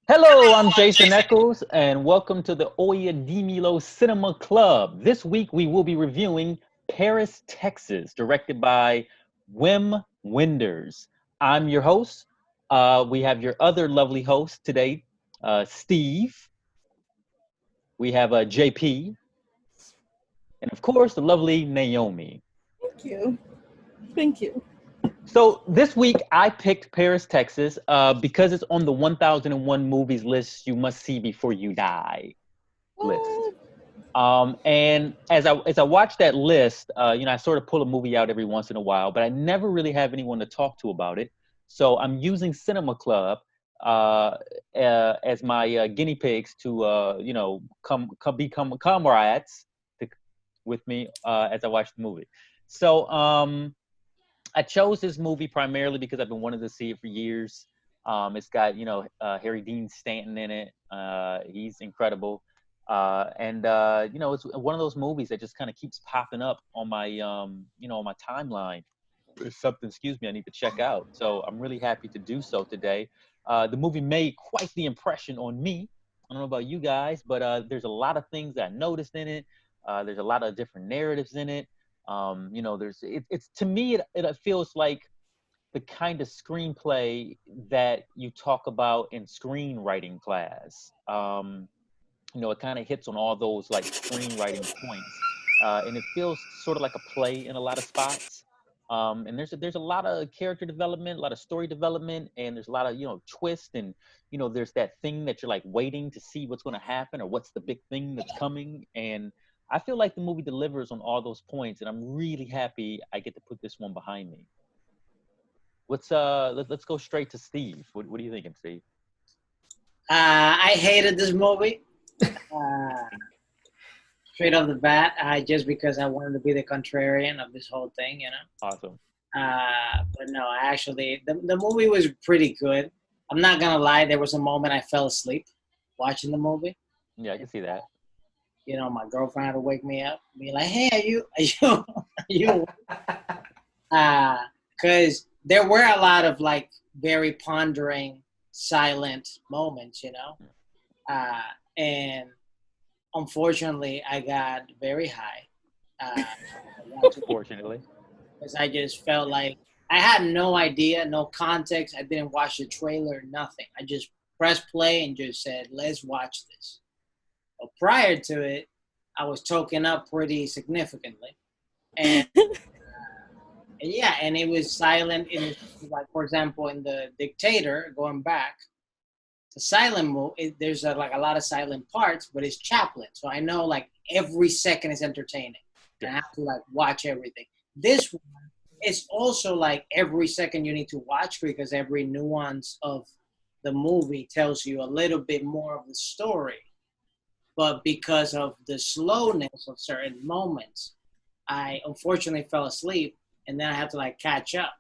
Hello, I'm Jason Eccles, and welcome to the Oya Di Milo Cinema Club. This week we will be reviewing Paris, Texas, directed by Wim Wenders. I'm your host. We have your other lovely host today, Steve. We have JP, and of course, the lovely Naomi. Thank you. Thank you. So this week I picked Paris, Texas, because it's on the 1001 movies list you must see before you die list. And as I watch that list, I sort of pull a movie out every once in a while, but I never really have anyone to talk to about it. So I'm using Cinema Club as my guinea pigs to come become comrades to, with me as I watch the movie. So I chose this movie primarily because I've been wanting to see it for years. It's got Harry Dean Stanton in it. He's incredible. It's one of those movies that just kind of keeps popping up on my on my timeline. It's something, excuse me, I need to check out. So I'm really happy to do so today. The movie made quite the impression on me. I don't know about you guys, but there's a lot of things that I noticed in it. There's a lot of different narratives in it. It's to me it feels like the kind of screenplay that you talk about in screenwriting class. It kind of hits on all those like screenwriting points, and it feels sort of like a play in a lot of spots. And there's a lot of character development, a lot of story development, and there's a lot of twist, and there's that thing that you're like waiting to see what's going to happen or what's the big thing that's coming. And I feel like the movie delivers on all those points, and I'm really happy I get to put this one behind me. Let's go straight to Steve. What are you thinking, Steve? I hated this movie. Straight off the bat, just because I wanted to be the contrarian of this whole thing, Awesome. But no, actually, the movie was pretty good. I'm not gonna lie, there was a moment I fell asleep watching the movie. Yeah, I can see that. My girlfriend had to wake me up, be like, "Hey, are you?" Because there were a lot of like very pondering, silent moments, and unfortunately, I got very high. Fortunately. Because I just felt like I had no idea, no context. I didn't watch the trailer, nothing. I just pressed play and just said, let's watch this. But prior to it, I was token up pretty significantly. And, and it was silent. Like, for example, in The Dictator, going back, the silent movie, there's like a lot of silent parts, but it's Chaplin. So I know like every second is entertaining. And I have to like watch everything. This one, it's also like every second you need to watch because every nuance of the movie tells you a little bit more of the story. But because of the slowness of certain moments, I unfortunately fell asleep and then I had to like catch up.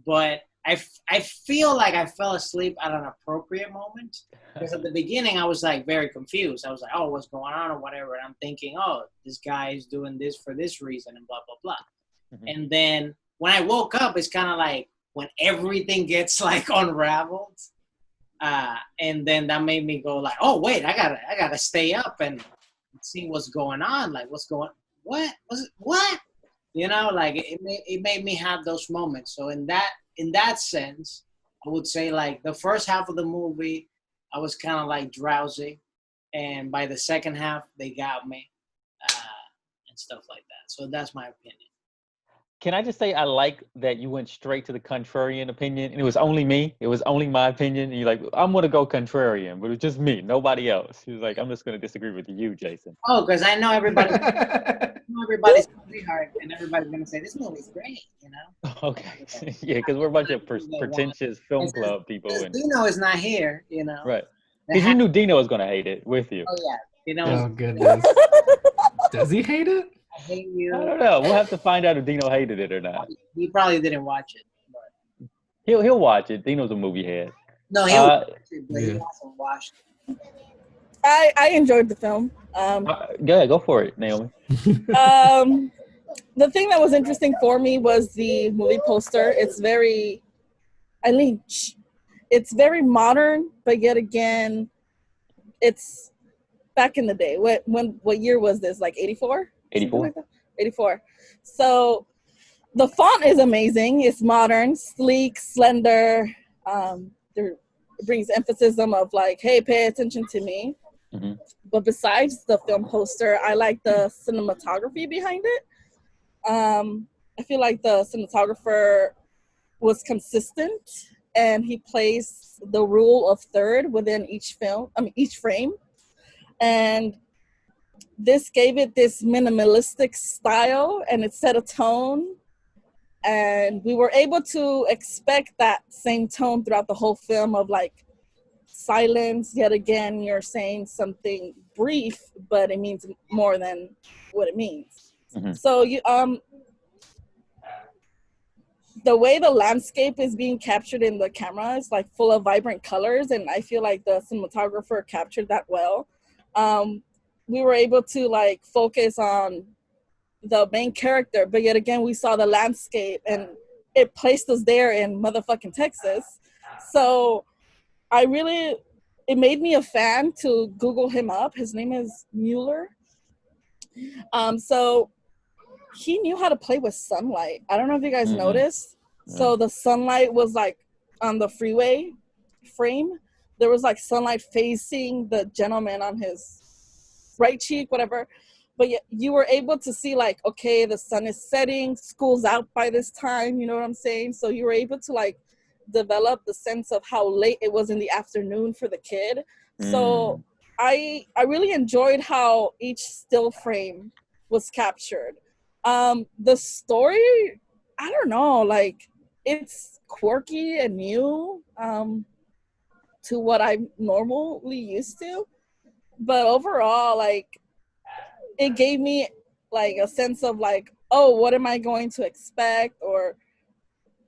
But I feel like I fell asleep at an appropriate moment because at the beginning I was like very confused. I was like, oh, what's going on or whatever. And I'm thinking, oh, this guy is doing this for this reason and blah, blah, blah. Mm-hmm. And then when I woke up, it's kind of like when everything gets like unraveled. And then that made me go like, oh, wait, I gotta stay up and see what's going on. Like what? Like it made me have those moments. So in that sense, I would say like the first half of the movie, I was kind of like drowsy. And by the second half, they got me and stuff like that. So that's my opinion. Can I just say I like that you went straight to the contrarian opinion, and it was only me. It was only my opinion. And you're like, I'm gonna go contrarian, but it was just me, nobody else. He was like, I'm just gonna disagree with you, Jason. Oh, because I know everybody's gonna be hard, and everybody's gonna say this movie's great, Okay, yeah, because we're a bunch of pretentious film club people. And Dino is not here, Right? Because you knew Dino was gonna hate it with you. Oh yeah, Oh goodness. Does he hate it? I hate you. I don't know. We'll have to find out if Dino hated it or not. He probably didn't watch it. But... He'll watch it. Dino's a movie head. No, he'll watch it, but he hasn't watched it. I enjoyed the film. Go ahead, go for it, Naomi. The thing that was interesting for me was the movie poster. It's very Eileen. it's very modern, but yet again, it's back in the day. What year was this? Like 84? 84. Like 84. So the font is amazing. It's modern, sleek, slender. There brings emphasis of like, hey, pay attention to me. Mm-hmm. But besides the film poster, I like the cinematography behind it. I feel like the cinematographer was consistent, and he placed the rule of third within each frame. And this gave it this minimalistic style, and it set a tone. And we were able to expect that same tone throughout the whole film of like silence. Yet again, you're saying something brief, but it means more than what it means. Mm-hmm. So the way the landscape is being captured in the camera is like full of vibrant colors, and I feel like the cinematographer captured that well. We were able to like focus on the main character, but yet again we saw the landscape, and it placed us there in motherfucking Texas. So it made me a fan to Google him up. His name is Mueller. So he knew how to play with sunlight. I don't know if you guys noticed. So the sunlight was like on the freeway frame. There was like sunlight facing the gentleman on his right cheek, whatever. But you were able to see like, okay, the sun is setting, school's out by this time, you know what I'm saying? So you were able to like develop the sense of how late it was in the afternoon for the kid. So I really enjoyed how each still frame was captured. The story, I don't know, like it's quirky and new to what I'm normally used to. But overall, like, it gave me like a sense of like, oh, what am I going to expect? Or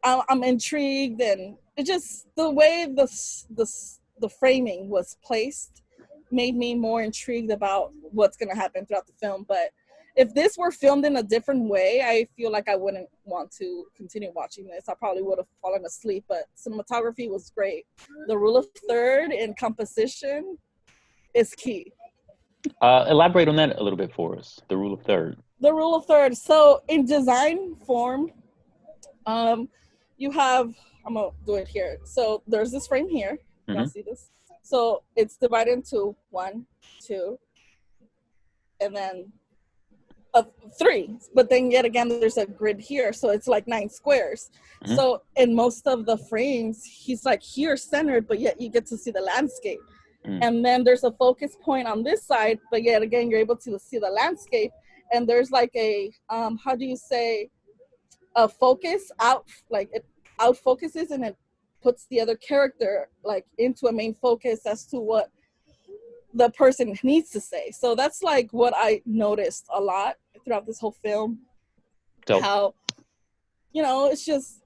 I'm intrigued, and it just the way the framing was placed made me more intrigued about what's gonna happen throughout the film. But if this were filmed in a different way, I feel like I wouldn't want to continue watching this. I probably would have fallen asleep. But cinematography was great. The rule of third in composition is key. Elaborate on that a little bit for us. The rule of third. The rule of third. So in design form, you have, I'm gonna do it here. So there's this frame here. You can see this. So it's divided into 1, 2, and then 3. But then yet again, there's a grid here. So it's like 9 squares. So in most of the frames, he's like here centered, but yet you get to see the landscape. And then there's a focus point on this side, but yet again, you're able to see the landscape. And there's like a, how do you say, a focus out, like it out focuses, and it puts the other character like into a main focus as to what the person needs to say. So that's like what I noticed a lot throughout this whole film. Dope. How, you know, it's just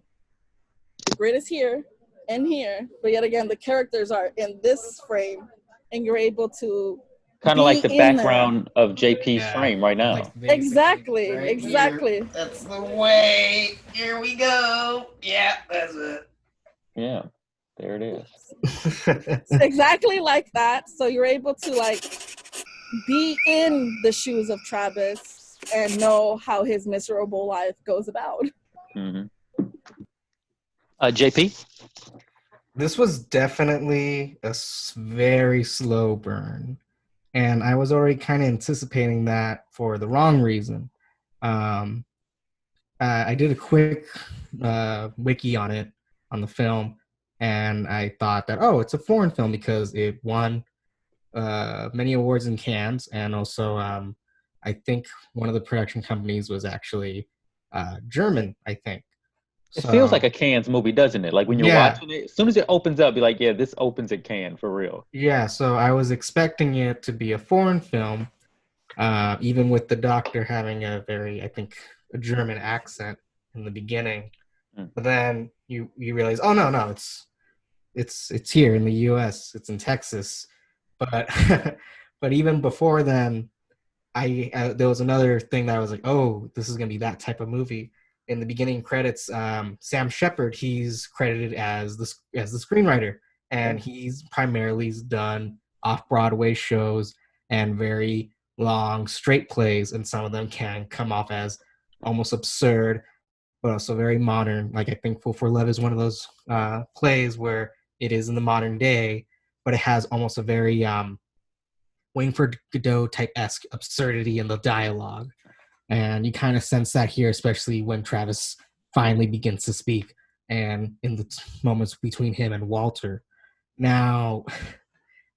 the grid is here and here, but yet again, the characters are in this frame, and you're able to kind of like the background of JP's frame right now. Like exactly. Here. That's the way. Here we go. Yeah, that's it. Yeah, there it is. Exactly like that. So you're able to like be in the shoes of Travis and know how his miserable life goes about. JP? This was definitely a very slow burn. And I was already kind of anticipating that for the wrong reason. I did a quick wiki on it, on the film, and I thought that, oh, it's a foreign film because it won many awards in Cannes, and also I think one of the production companies was actually German, I think. It feels like a Cannes movie, doesn't it? Like when you're watching it, as soon as it opens up, you're like, yeah, this opens at Cannes for real. Yeah, so I was expecting it to be a foreign film, even with the doctor having a very, I think, a German accent in the beginning. But then you realize, oh no, it's here in the U.S., it's in Texas. But but even before then, there was another thing that I was like, oh, this is gonna be that type of movie. in the beginning credits, Sam Shepard, he's credited as the screenwriter, and he's primarily done off-Broadway shows and very long straight plays, and some of them can come off as almost absurd, but also very modern. Like I think Fool for Love is one of those plays where it is in the modern day, but it has almost a very Wayne Godot type-esque absurdity in the dialogue. And you kind of sense that here, especially when Travis finally begins to speak and in the moments between him and Walter. Now,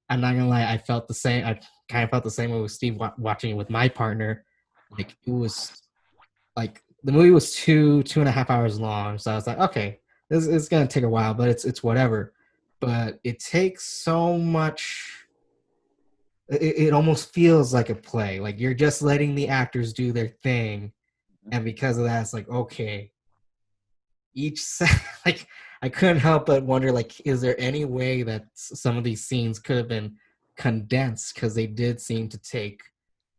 I'm not gonna lie, I felt the same. I kind of felt the same way with Steve watching it with my partner. Like it was like the movie was 2.5 hours long. So I was like, okay, this is gonna take a while, but it's whatever. But it takes so much. It almost feels like a play. Like you're just letting the actors do their thing, and because of that, it's like okay. Like I couldn't help but wonder, like, is there any way that some of these scenes could have been condensed, because they did seem to take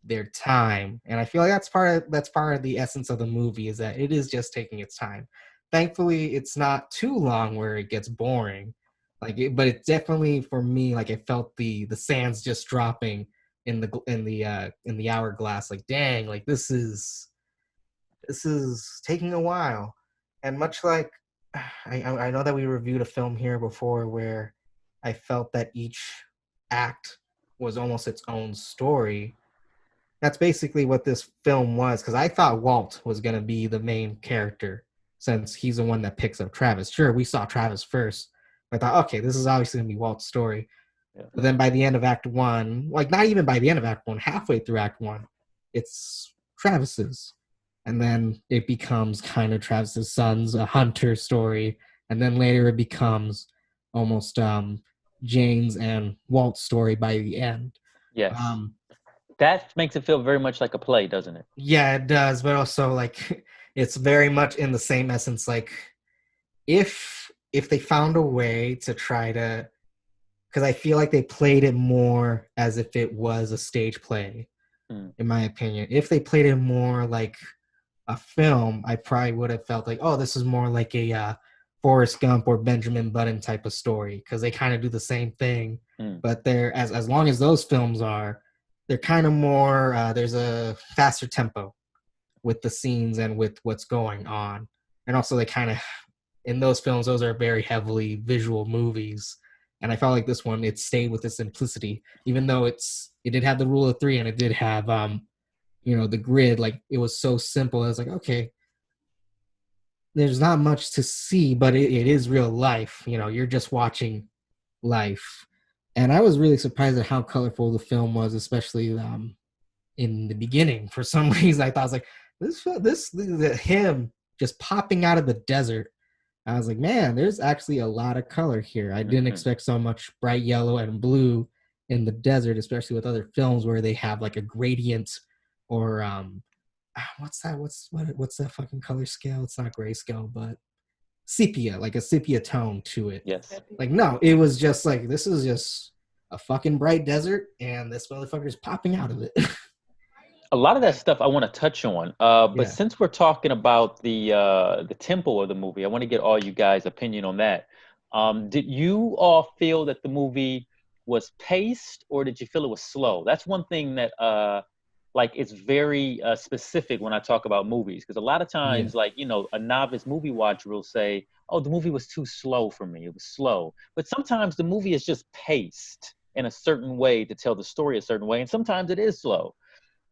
their time, and I feel like that's part of the essence of the movie, is that it is just taking its time. Thankfully, it's not too long where it gets boring. But it definitely, for me, like I felt the sands just dropping in the hourglass. Like, dang, like this is taking a while. And much like I know that we reviewed a film here before where I felt that each act was almost its own story. That's basically what this film was, because I thought Walt was going to be the main character, since he's the one that picks up Travis. Sure, we saw Travis first. I thought, okay, this is obviously going to be Walt's story. Yeah. But then by the end of Act 1, like not even by the end of Act 1, halfway through Act 1, it's Travis's. And then it becomes kind of Travis's son's a hunter story. And then later it becomes almost Jane's and Walt's story by the end. Yes. That makes it feel very much like a play, doesn't it? Yeah, it does. But also, like, it's very much in the same essence. Like, if they found a way to try to, because I feel like they played it more as if it was a stage play, in my opinion. If they played it more like a film, I probably would have felt like, oh, this is more like a Forrest Gump or Benjamin Button type of story, because they kind of do the same thing. But they're as long as those films are, they're kind of more, there's a faster tempo with the scenes and with what's going on. And also they kind of, in those films, those are very heavily visual movies. And I felt like this one, it stayed with the simplicity, even though it did have the rule of three, and it did have, the grid. Like, it was so simple. I was like, okay, there's not much to see, but it is real life. You're just watching life. And I was really surprised at how colorful the film was, especially in the beginning. For some reason, I thought, I was like, him just popping out of the desert. I was like, man, there's actually a lot of color here. I didn't expect so much bright yellow and blue in the desert, especially with other films where they have like a gradient or what's that fucking color scale? It's not grayscale, but sepia, like a sepia tone to it. Yes. Like, no, it was just like, this is just a fucking bright desert, and this motherfucker's popping out of it. A lot of that stuff I want to touch on, but since we're talking about the tempo of the movie, I want to get all you guys' opinion on that. Did you all feel that the movie was paced, or did you feel it was slow? That's one thing that it's very specific when I talk about movies, because a lot of times, a novice movie watcher will say, oh, the movie was too slow for me. It was slow. But sometimes the movie is just paced in a certain way to tell the story a certain way, and sometimes it is slow.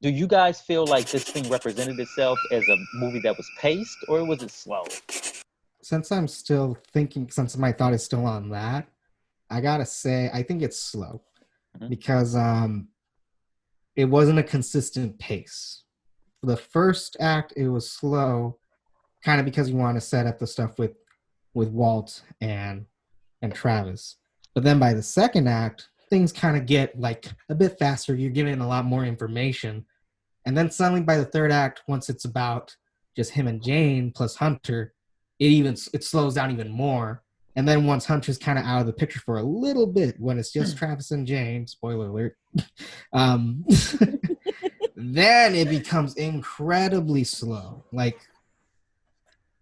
Do you guys feel like this thing represented itself as a movie that was paced, or was it slow? Since I'm still thinking, since my thought is still on that, I gotta say, I think it's slow. Because it wasn't a consistent pace. For the first act, it was slow, kind of because you want to set up the stuff with Walt and Travis. But then by the second act, things kind of get like a bit faster. You're getting a lot more information. And then suddenly by the third act, once it's about just him and Jane plus Hunter, it slows down even more. And then once Hunter's kind of out of the picture for a little bit, when it's just Travis and Jane, spoiler alert, then it becomes incredibly slow. Like,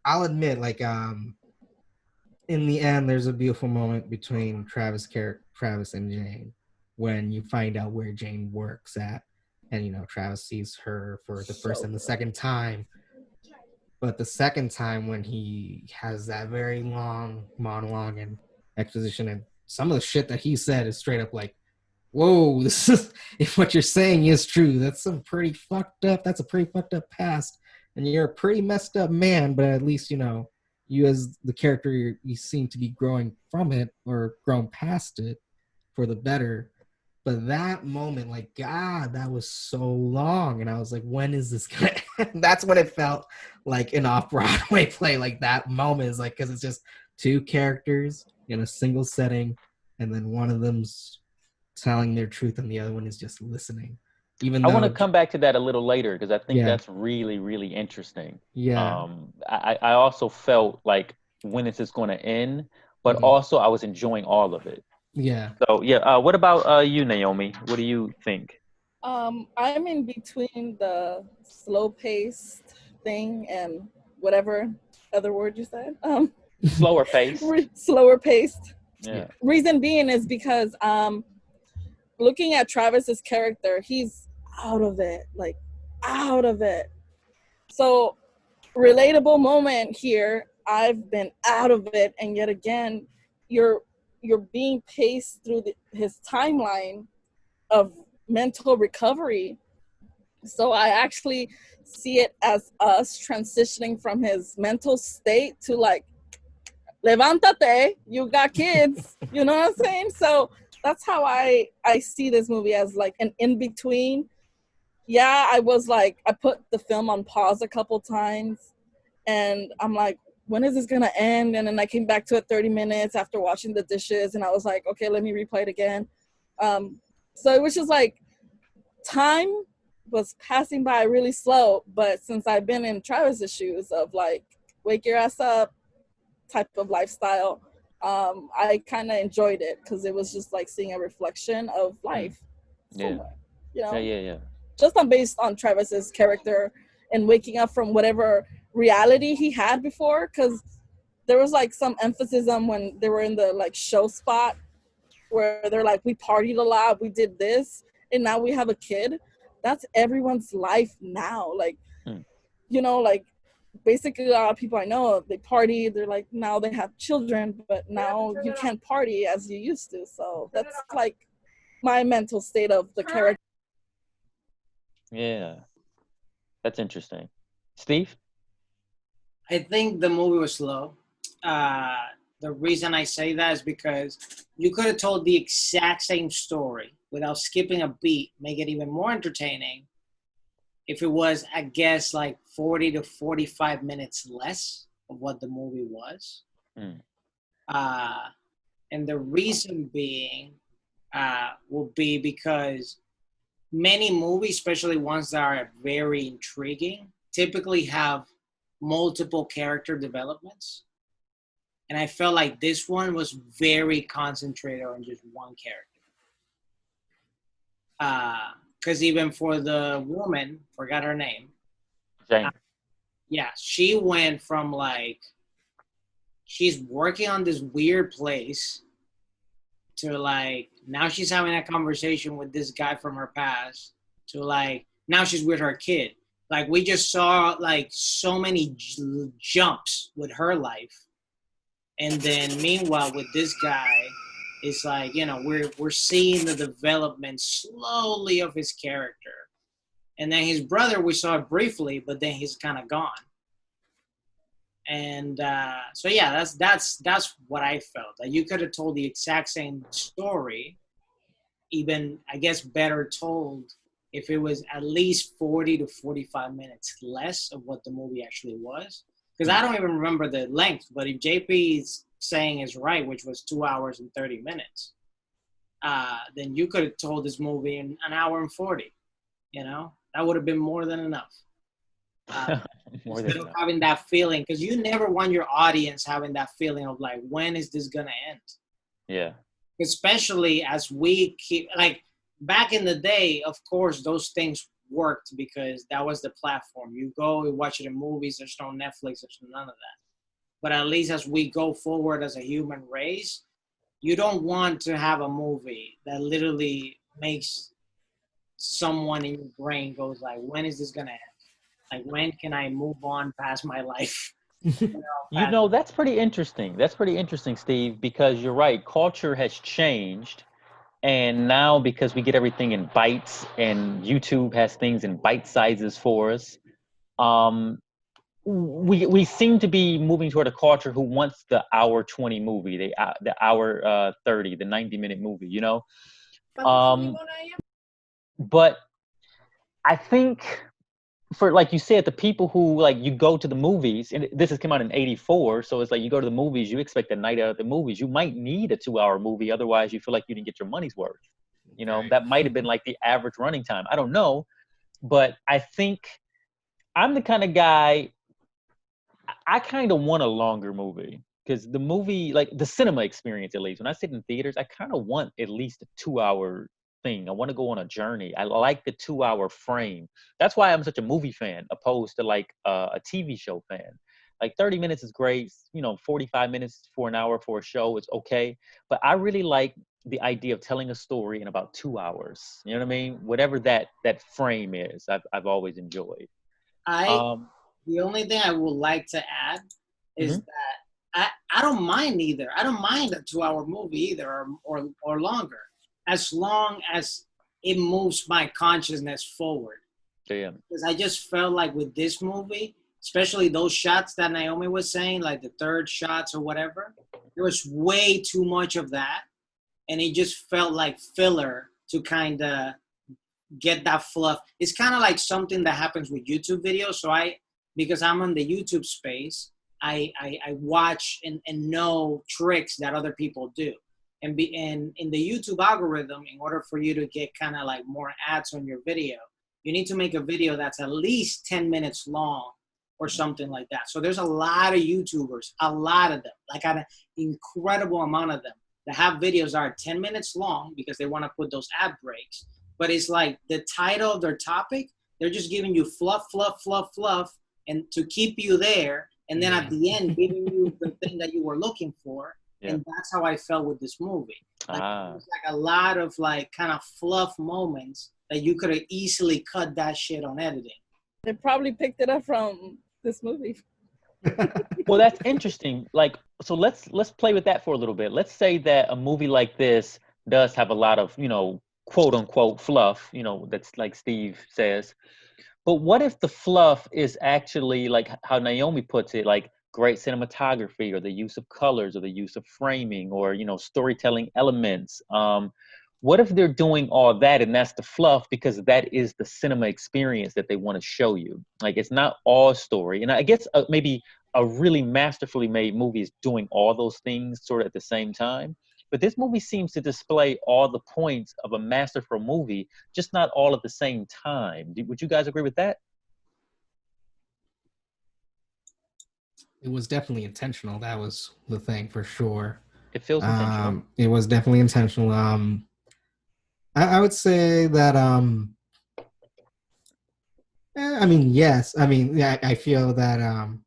I'll admit, like, in the end, there's a beautiful moment between Travis and Jane when you find out where Jane works at, and Travis sees her for the first and the second time. But the second time, when he has that very long monologue and exposition, and some of the shit that he said is straight up like, whoa, this is, if what you're saying is true, that's a pretty fucked up past, and you're a pretty messed up man, but at least you as the character, you seem to be growing from it or grown past it for the better. But that moment, like, God, that was so long, and I was like, when is this gonna end? That's when it felt like an off-Broadway play. Like, that moment is like, because it's just two characters in a single setting, and then one of them's telling their truth and the other one is just listening. Even though I want to come back to that a little later because I think Yeah. that's really, really interesting. Yeah. I also felt like, when is this going to end? But also I was enjoying all of it. Yeah. So yeah, what about you, Naomi? What do you think? I'm in between the slow-paced thing and whatever other word you said. Slower pace. Slower paced. Yeah. Reason being is because looking at Travis's character, he's out of it. So relatable moment here. I've been out of it, and yet again, you're being paced through his timeline of mental recovery. So I actually see it as us transitioning from his mental state to like, levántate, you got kids, you know what I'm saying? So that's how I see this movie, as like an in-between. Yeah, I was like, I put the film on pause a couple times, and I'm like, when is this gonna end? And then I came back to it 30 minutes after washing the dishes, and I was like, okay, let me replay it again. So it was just like, time was passing by really slow, but since I've been in Travis's shoes of like, wake your ass up type of lifestyle, I kind of enjoyed it because it was just like seeing a reflection of life. Yeah. Yeah. Just based on Travis's character and waking up from whatever reality he had before, because there was like some emphasis on when they were in the like show spot where they're like, we partied a lot, we did this, and now we have a kid. That's everyone's life now. Like, like basically a lot of people I know, they party, they're like, now they have children, but now you can't party as you used to. So that's like my mental state of the character. Yeah. That's interesting. Steve? I think the movie was slow. The reason I say that is because you could have told the exact same story without skipping a beat, make it even more entertaining, if it was, I guess, like 40 to 45 minutes less of what the movie was. And the reason being will be because many movies, especially ones that are very intriguing, typically have multiple character developments. And I felt like this one was very concentrated on just one character. Because even for the woman, forgot her name. Jane. Yeah, she went from like, she's working on this weird place to like, now she's having a conversation with this guy from her past to like, now she's with her kid. Like, we just saw like so many jumps with her life. And then meanwhile with this guy, it's like, we're seeing the development slowly of his character. And then his brother, we saw it briefly, but then he's kind of gone. And so yeah, that's what I felt. Like, you could have told the exact same story, even I guess better told, if it was at least 40 to 45 minutes less of what the movie actually was. Because I don't even remember the length, but if JP's saying is right, which was 2 hours and 30 minutes, then you could have told this movie in an hour and 40. That would have been more than enough. Instead of having that feeling, because you never want your audience having that feeling of like, when is this gonna end? Yeah. Especially as we keep, like, back in the day, of course, those things worked because that was the platform. You go, you watch it in movies, there's no Netflix, there's none of that. but at least as we go forward as a human race, you don't want to have a movie that literally makes someone in your brain goes like, when is this gonna end? Like, when can I move on past my life? That's pretty interesting. That's pretty interesting, Steve, because you're right. Culture has changed. And now because we get everything in bites and YouTube has things in bite sizes for us, we seem to be moving toward a culture who wants the hour 20 movie, the hour 30, the 90-minute movie, you know? But I think for, like you said, the people who, like, you go to the movies, and this has come out in 84, so it's like you go to the movies, you expect a night out at the movies. You might need a 2-hour movie, otherwise you feel like you didn't get your money's worth. You know, that might have been like the average running time. I don't know, but I think I'm the kind of guy, I kind of want a longer movie, because the movie, like the cinema experience, at least when I sit in theaters, I kind of want at least a 2-hour thing. I want to go on a journey. I like the 2-hour frame. That's why I'm such a movie fan, opposed to like a TV show fan. Like 30 minutes is great. 45 minutes for an hour for a show is okay. But I really like the idea of telling a story in about 2 hours. You know what I mean? Whatever that frame is, I've always enjoyed. The only thing I would like to add is that I don't mind either. I don't mind a 2-hour movie either, or longer, as long as it moves my consciousness forward. Damn. Because I just felt like with this movie, especially those shots that Naomi was saying, like the third shots or whatever, there was way too much of that. And it just felt like filler to kind of get that fluff. It's kind of like something that happens with YouTube videos. So because I'm on the YouTube space, I watch and know tricks that other people do. And in the YouTube algorithm, in order for you to get kind of like more ads on your video, you need to make a video that's at least 10 minutes long or something like that. So there's a lot of YouTubers, a lot of them, like an incredible amount of them, that have videos that are 10 minutes long because they want to put those ad breaks. But it's like the title of their topic, they're just giving you fluff, fluff, fluff, fluff, and to keep you there. And then at the end, giving you the thing that you were looking for. Yeah. And that's how I felt with this movie. Like, it was like a lot of like kind of fluff moments that you could have easily cut that shit on editing. They probably picked it up from this movie. Well, that's interesting. Like, so let's play with that for a little bit. Let's say that a movie like this does have a lot of, quote unquote fluff, that's like Steve says. But what if the fluff is actually like how Naomi puts it, like great cinematography, or the use of colors, or the use of framing, or storytelling elements? What if they're doing all that and that's the fluff because that is the cinema experience that they want to show you? Like, it's not all story. And I guess maybe a really masterfully made movie is doing all those things sort of at the same time. But this movie seems to display all the points of a masterful movie, just not all at the same time. Would you guys agree with that? It was definitely intentional. That was the thing for sure. It feels intentional. It was definitely intentional. I would say that, yes. I feel that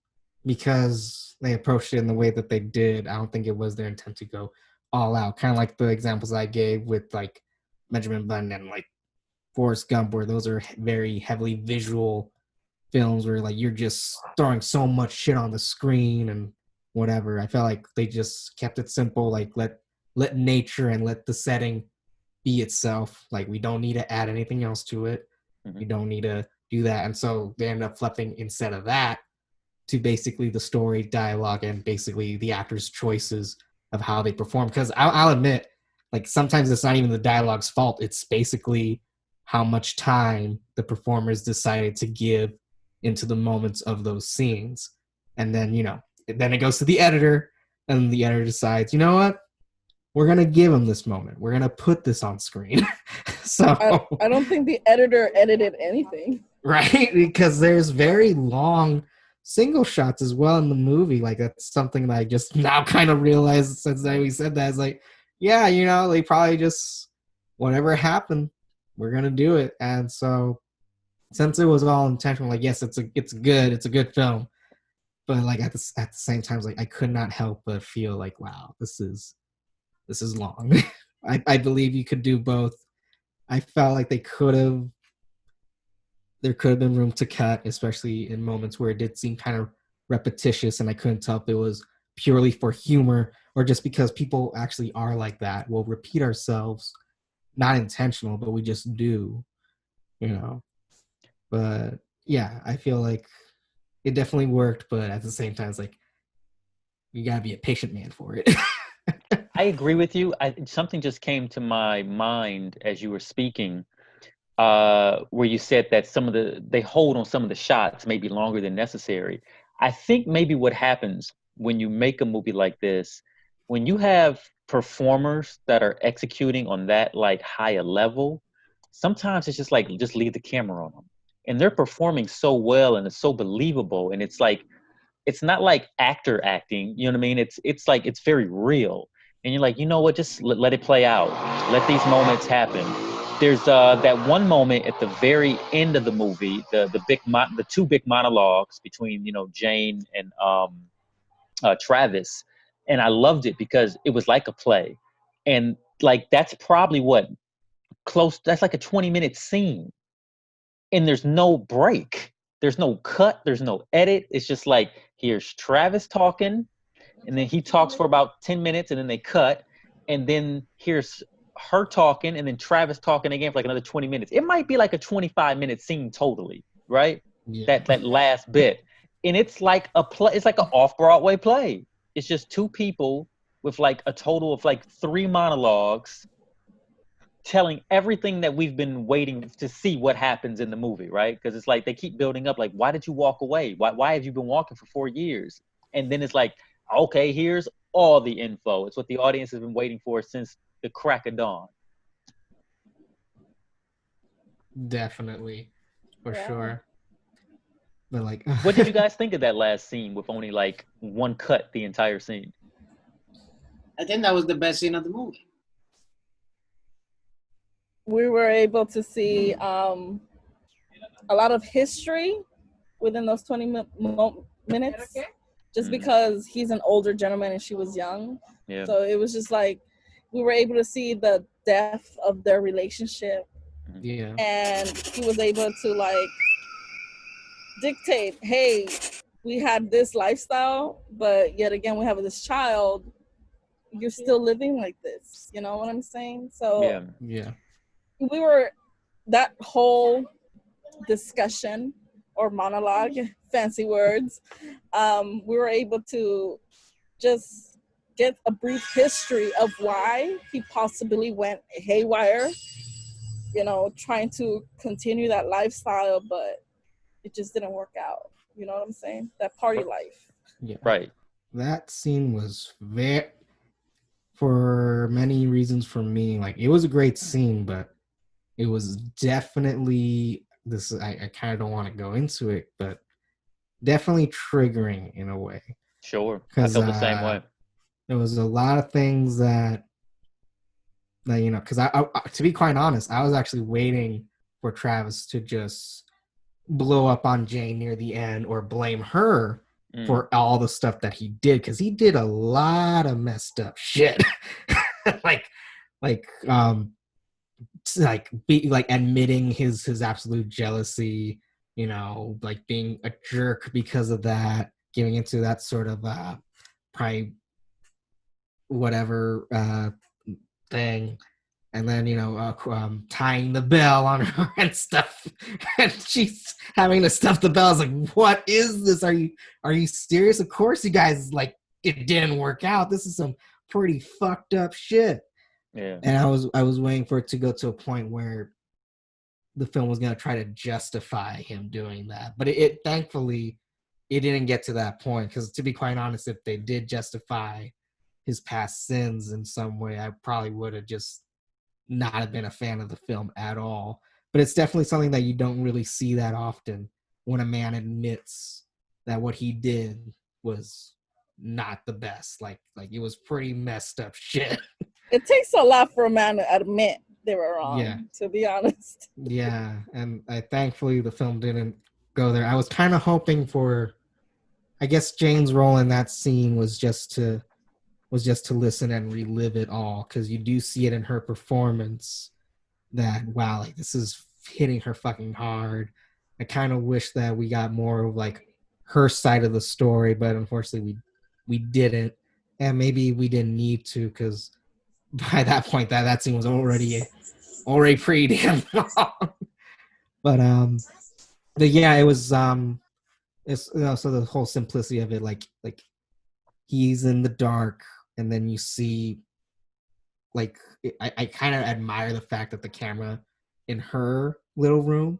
because they approached it in the way that they did, I don't think it was their intent to go all out. Kind of like the examples I gave with like Benjamin Button and like Forrest Gump, where those are very heavily visual films where like you're just throwing so much shit on the screen and whatever. I felt like they just kept it simple, like let nature and let the setting be itself. Like, we don't need to add anything else to it. We don't need to do that. And so they end up flipping, instead of that, to basically the story, dialogue, and basically the actors' choices of how they perform. Because I'll admit, like, sometimes it's not even the dialogue's fault. It's basically how much time the performers decided to give into the moments of those scenes. And then, then it goes to the editor, and the editor decides, you know what? We're going to give them this moment. We're going to put this on screen. So I don't think the editor edited anything. Right? Because there's very long single shots as well in the movie. Like, that's something that I just now kind of realized since we said that. It's like, yeah, they probably just, whatever happened, we're going to do it. And so since it was all intentional, like, yes, it's a good film. but like at the same time, like I could not help but feel like, wow, this is long. I believe you could do both. I felt like there could have been room to cut, especially in moments where it did seem kind of repetitious, and I couldn't tell if it was purely for humor or just because people actually are like that. We'll repeat ourselves, not intentional, but we just do, you know. But yeah, I feel like it definitely worked, but at the same time, it's like you gotta be a patient man for it. I agree with you. Something just came to my mind as you were speaking, where you said that they hold on some of the shots maybe longer than necessary. I think maybe what happens when you make a movie like this, when you have performers that are executing on that like higher level, sometimes it's just like just leave the camera on them, and they're performing so well and it's so believable, and it's like it's not like actor acting, you know what I mean? It's like it's very real, and you're like, you know what? Just let it play out. Let these moments happen. There's that one moment at the very end of the movie, the two big monologues between Jane and Travis, and I loved it because it was like a play, and like that's probably that's like a 20-minute scene, and there's no break, there's no cut, there's no edit. It's just like here's Travis talking, and then he talks for about 10 minutes, and then they cut, and then here's her talking, and then Travis talking again for like another 20 minutes. It might be like a 25-minute scene totally, right? Yeah. That last bit. And it's like a play, it's like an off-Broadway play. It's just two people with like a total of like 3 monologues telling everything that we've been waiting to see what happens in the movie, right? Because it's like they keep building up, like, why did you walk away? Why have you been walking for 4 years? And then it's like, okay, here's all the info. It's what the audience has been waiting for since the crack of dawn. Definitely, for sure. But like, what did you guys think of that last scene with only like one cut the entire scene? I think that was the best scene of the movie. We were able to see a lot of history within those 20 minutes, just because he's an older gentleman and she was young. Yeah. So it was just like we were able to see the depth of their relationship. Yeah. And he was able to like dictate, hey, we had this lifestyle, but yet again we have this child. You're still living like this. You know what I'm saying? So yeah. We were, that whole discussion or monologue, fancy words, we were able to just get a brief history of why he possibly went haywire, trying to continue that lifestyle, but it just didn't work out. You know what I'm saying? That party life. Yeah. Right. That scene was for many reasons for me, like it was a great scene, but it was definitely this. I kind of don't want to go into it, but definitely triggering in a way. Sure, I felt the same way. There was a lot of things that because I, to be quite honest, I was actually waiting for Travis to just blow up on Jane near the end or blame her for all the stuff that he did, because he did a lot of messed up shit. like admitting his absolute jealousy, like being a jerk because of that, giving into that sort of probably whatever thing, and then tying the bell on her and stuff, and she's having to stuff the bell. I was like, what is this? Are you serious? Of course you guys, like, it didn't work out. This is some pretty fucked up shit. Yeah. And I was waiting for it to go to a point where the film was going to try to justify him doing that, but it thankfully it didn't get to that point, because to be quite honest, if they did justify his past sins in some way, I probably would have just not have been a fan of the film at all. But it's definitely something that you don't really see that often, when a man admits that what he did was not the best. Like it was pretty messed up shit. It takes a lot for a man to admit they were wrong, yeah, to be honest. Yeah, and thankfully the film didn't go there. I was kind of hoping for I guess Jane's role in that scene was just to listen and relive it all, because you do see it in her performance that, wow, like this is hitting her fucking hard. I kind of wish that we got more of like her side of the story, but unfortunately we didn't, and maybe we didn't need to, because by that point that scene was already pretty damn long. But yeah, it was it's, you know, so the whole simplicity of it, like he's in the dark, and then you see, like, I kind of admire the fact that the camera in her little room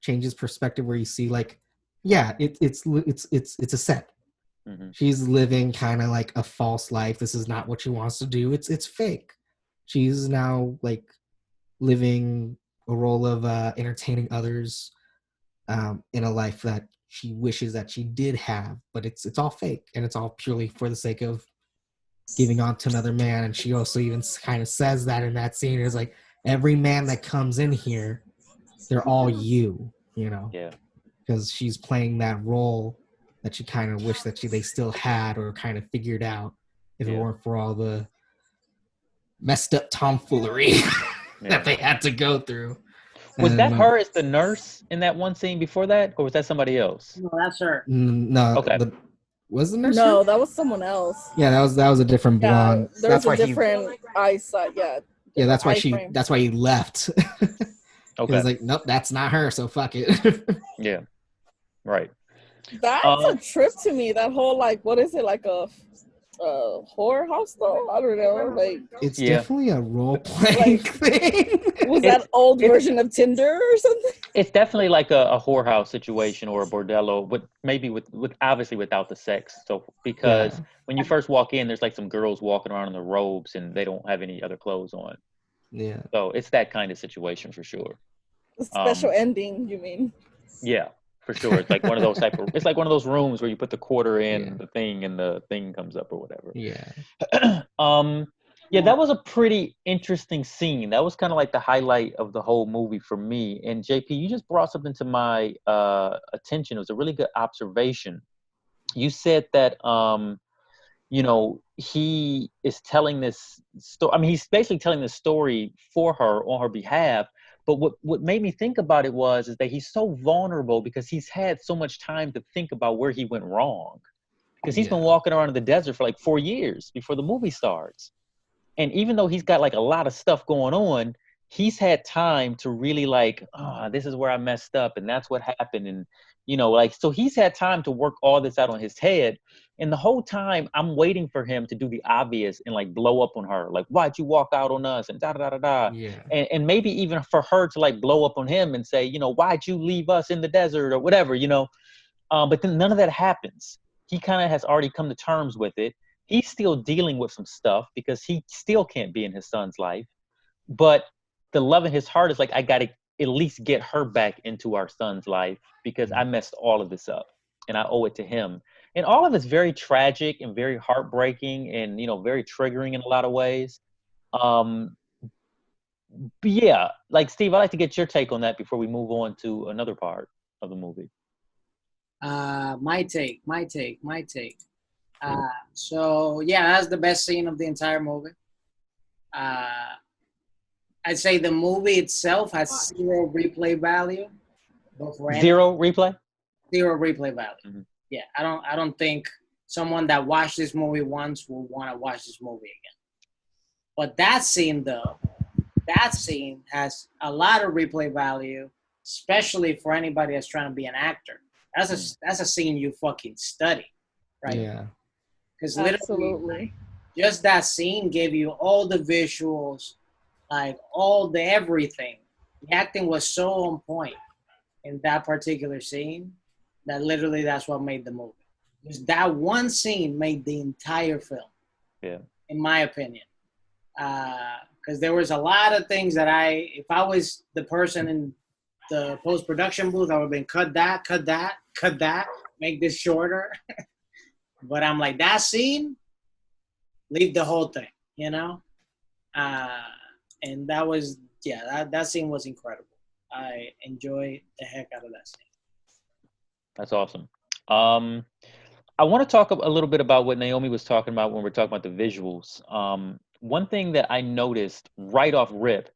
changes perspective, where you see, like, yeah, it's a set. Mm-hmm. She's living kind of like a false life. This is not what she wants to do. It's fake. She's now like living a role of entertaining others in a life that she wishes that she did have, but it's all fake, and it's all purely for the sake of giving on to another man. And she also even kind of says that in that scene, is like, every man that comes in here, they're all you know, Yeah. because she's playing that role that she kind of wished that they still had, or kind of figured out, if it weren't for all the messed up tomfoolery that they had to go through. Was that her as the nurse in that one scene before that, or was that somebody else? No, that's her. No. Okay. Was the nurse? No, that was someone else. Yeah, that was a different blonde. Yeah, there's a different eyesight. Yeah. Yeah, that's why he left. Okay. It's like, nope, that's not her, so fuck it. Yeah. Right. That's a trip to me. That whole, like, what is it, like a horror house though? I don't know. Like, it's definitely a role playing thing. Was that old version of Tinder or something? It's definitely like a whorehouse situation, or a bordello, but maybe with obviously without the sex. So because when you first walk in, there's like some girls walking around in the robes, and they don't have any other clothes on. Yeah. So it's that kind of situation for sure. A special ending, you mean? Yeah, for sure. It's like one of those it's like one of those rooms where you put the quarter in the thing, and the thing comes up or whatever. Yeah. Yeah, that was a pretty interesting scene. That was kind of like the highlight of the whole movie for me. And JP, you just brought something to my attention. It was a really good observation. You said that he is telling this story. I mean, he's basically telling this story for her, on her behalf. But what made me think about it is that he's so vulnerable, because he's had so much time to think about where he went wrong. Because he's been walking around in the desert for like 4 years before the movie starts. And even though he's got like a lot of stuff going on, he's had time to really like, this is where I messed up, and that's what happened. And, so he's had time to work all this out on his head. And the whole time I'm waiting for him to do the obvious and like blow up on her. Like, why'd you walk out on us? And da da da da. Yeah. And maybe even for her to like blow up on him and say, why'd you leave us in the desert or whatever, but then none of that happens. He kind of has already come to terms with it. He's still dealing with some stuff because he still can't be in his son's life. But the love in his heart is like, I got to at least get her back into our son's life, because I messed all of this up and I owe it to him. And all of it's very tragic and very heartbreaking and, very triggering in a lot of ways. But yeah, like, Steve, I'd like to get your take on that before we move on to another part of the movie. My take. So yeah, that's the best scene of the entire movie. I'd say the movie itself has zero replay value. Zero replay? Zero replay value. Mm-hmm. Yeah, I don't think someone that watched this movie once will want to watch this movie again. But that scene, though, has a lot of replay value, especially for anybody that's trying to be an actor. That's a scene you fucking study, right? Yeah. Because literally, just that scene gave you all the visuals, like all the everything. The acting was so on point in that particular scene that literally that's what made the movie. Because that one scene made the entire film. Yeah. In my opinion. Because there was a lot of things that if I was the person in the post-production booth, I would have been cut that, make this shorter. But I'm like, that scene, leave the whole thing, And that was, that scene was incredible. I enjoyed the heck out of that scene. That's awesome. I want to talk a little bit about what Naomi was talking about when we're talking about the visuals. One thing that I noticed right off rip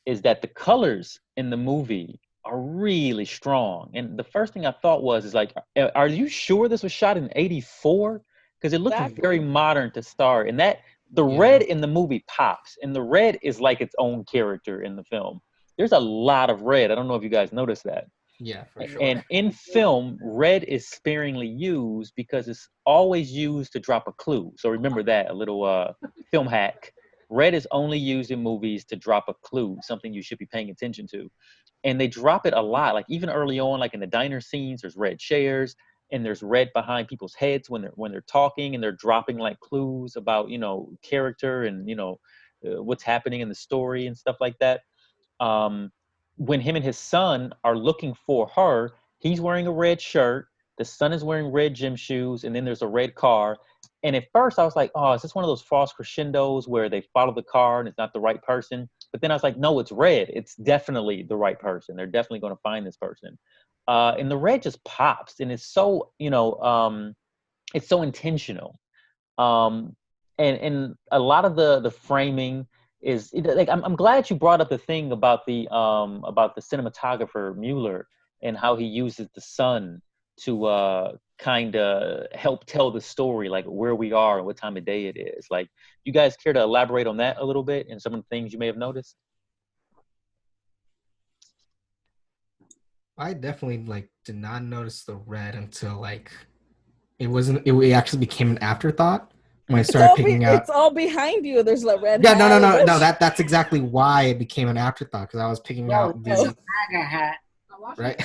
is that the colors in the movie are really strong. And the first thing I thought was, is like, are you sure this was shot in '84? Because it looked very modern to start. And that the red in the movie pops, and the red is like its own character in the film. There's a lot of red. I don't know if you guys noticed that. Yeah, for sure. And in film, red is sparingly used because it's always used to drop a clue. So remember that, a little film hack. Red is only used in movies to drop a clue, something you should be paying attention to. And they drop it a lot, like even early on, like in the diner scenes, there's red chairs and there's red behind people's heads when they're talking, and they're dropping like clues about, character and, what's happening in the story and stuff like that. When him and his son are looking for her, he's wearing a red shirt. The son is wearing red gym shoes, and then there's a red car. And at first I was like, oh, is this one of those false crescendos where they follow the car and it's not the right person? But then I was like, no, it's red. It's definitely the right person. They're definitely going to find this person. And the red just pops, and it's so, it's so intentional. And a lot of the framing is like, I'm glad you brought up the thing about the cinematographer Mueller and how he uses the sun to kind of help tell the story, like where we are and what time of day it is. Like, you guys care to elaborate on that a little bit and some of the things you may have noticed? I definitely did not notice the red until it actually became an afterthought when I started picking out. It's all behind you. There's a red. Yeah, no. That's exactly why it became an afterthought, because I was picking out the MAGA hat. Right.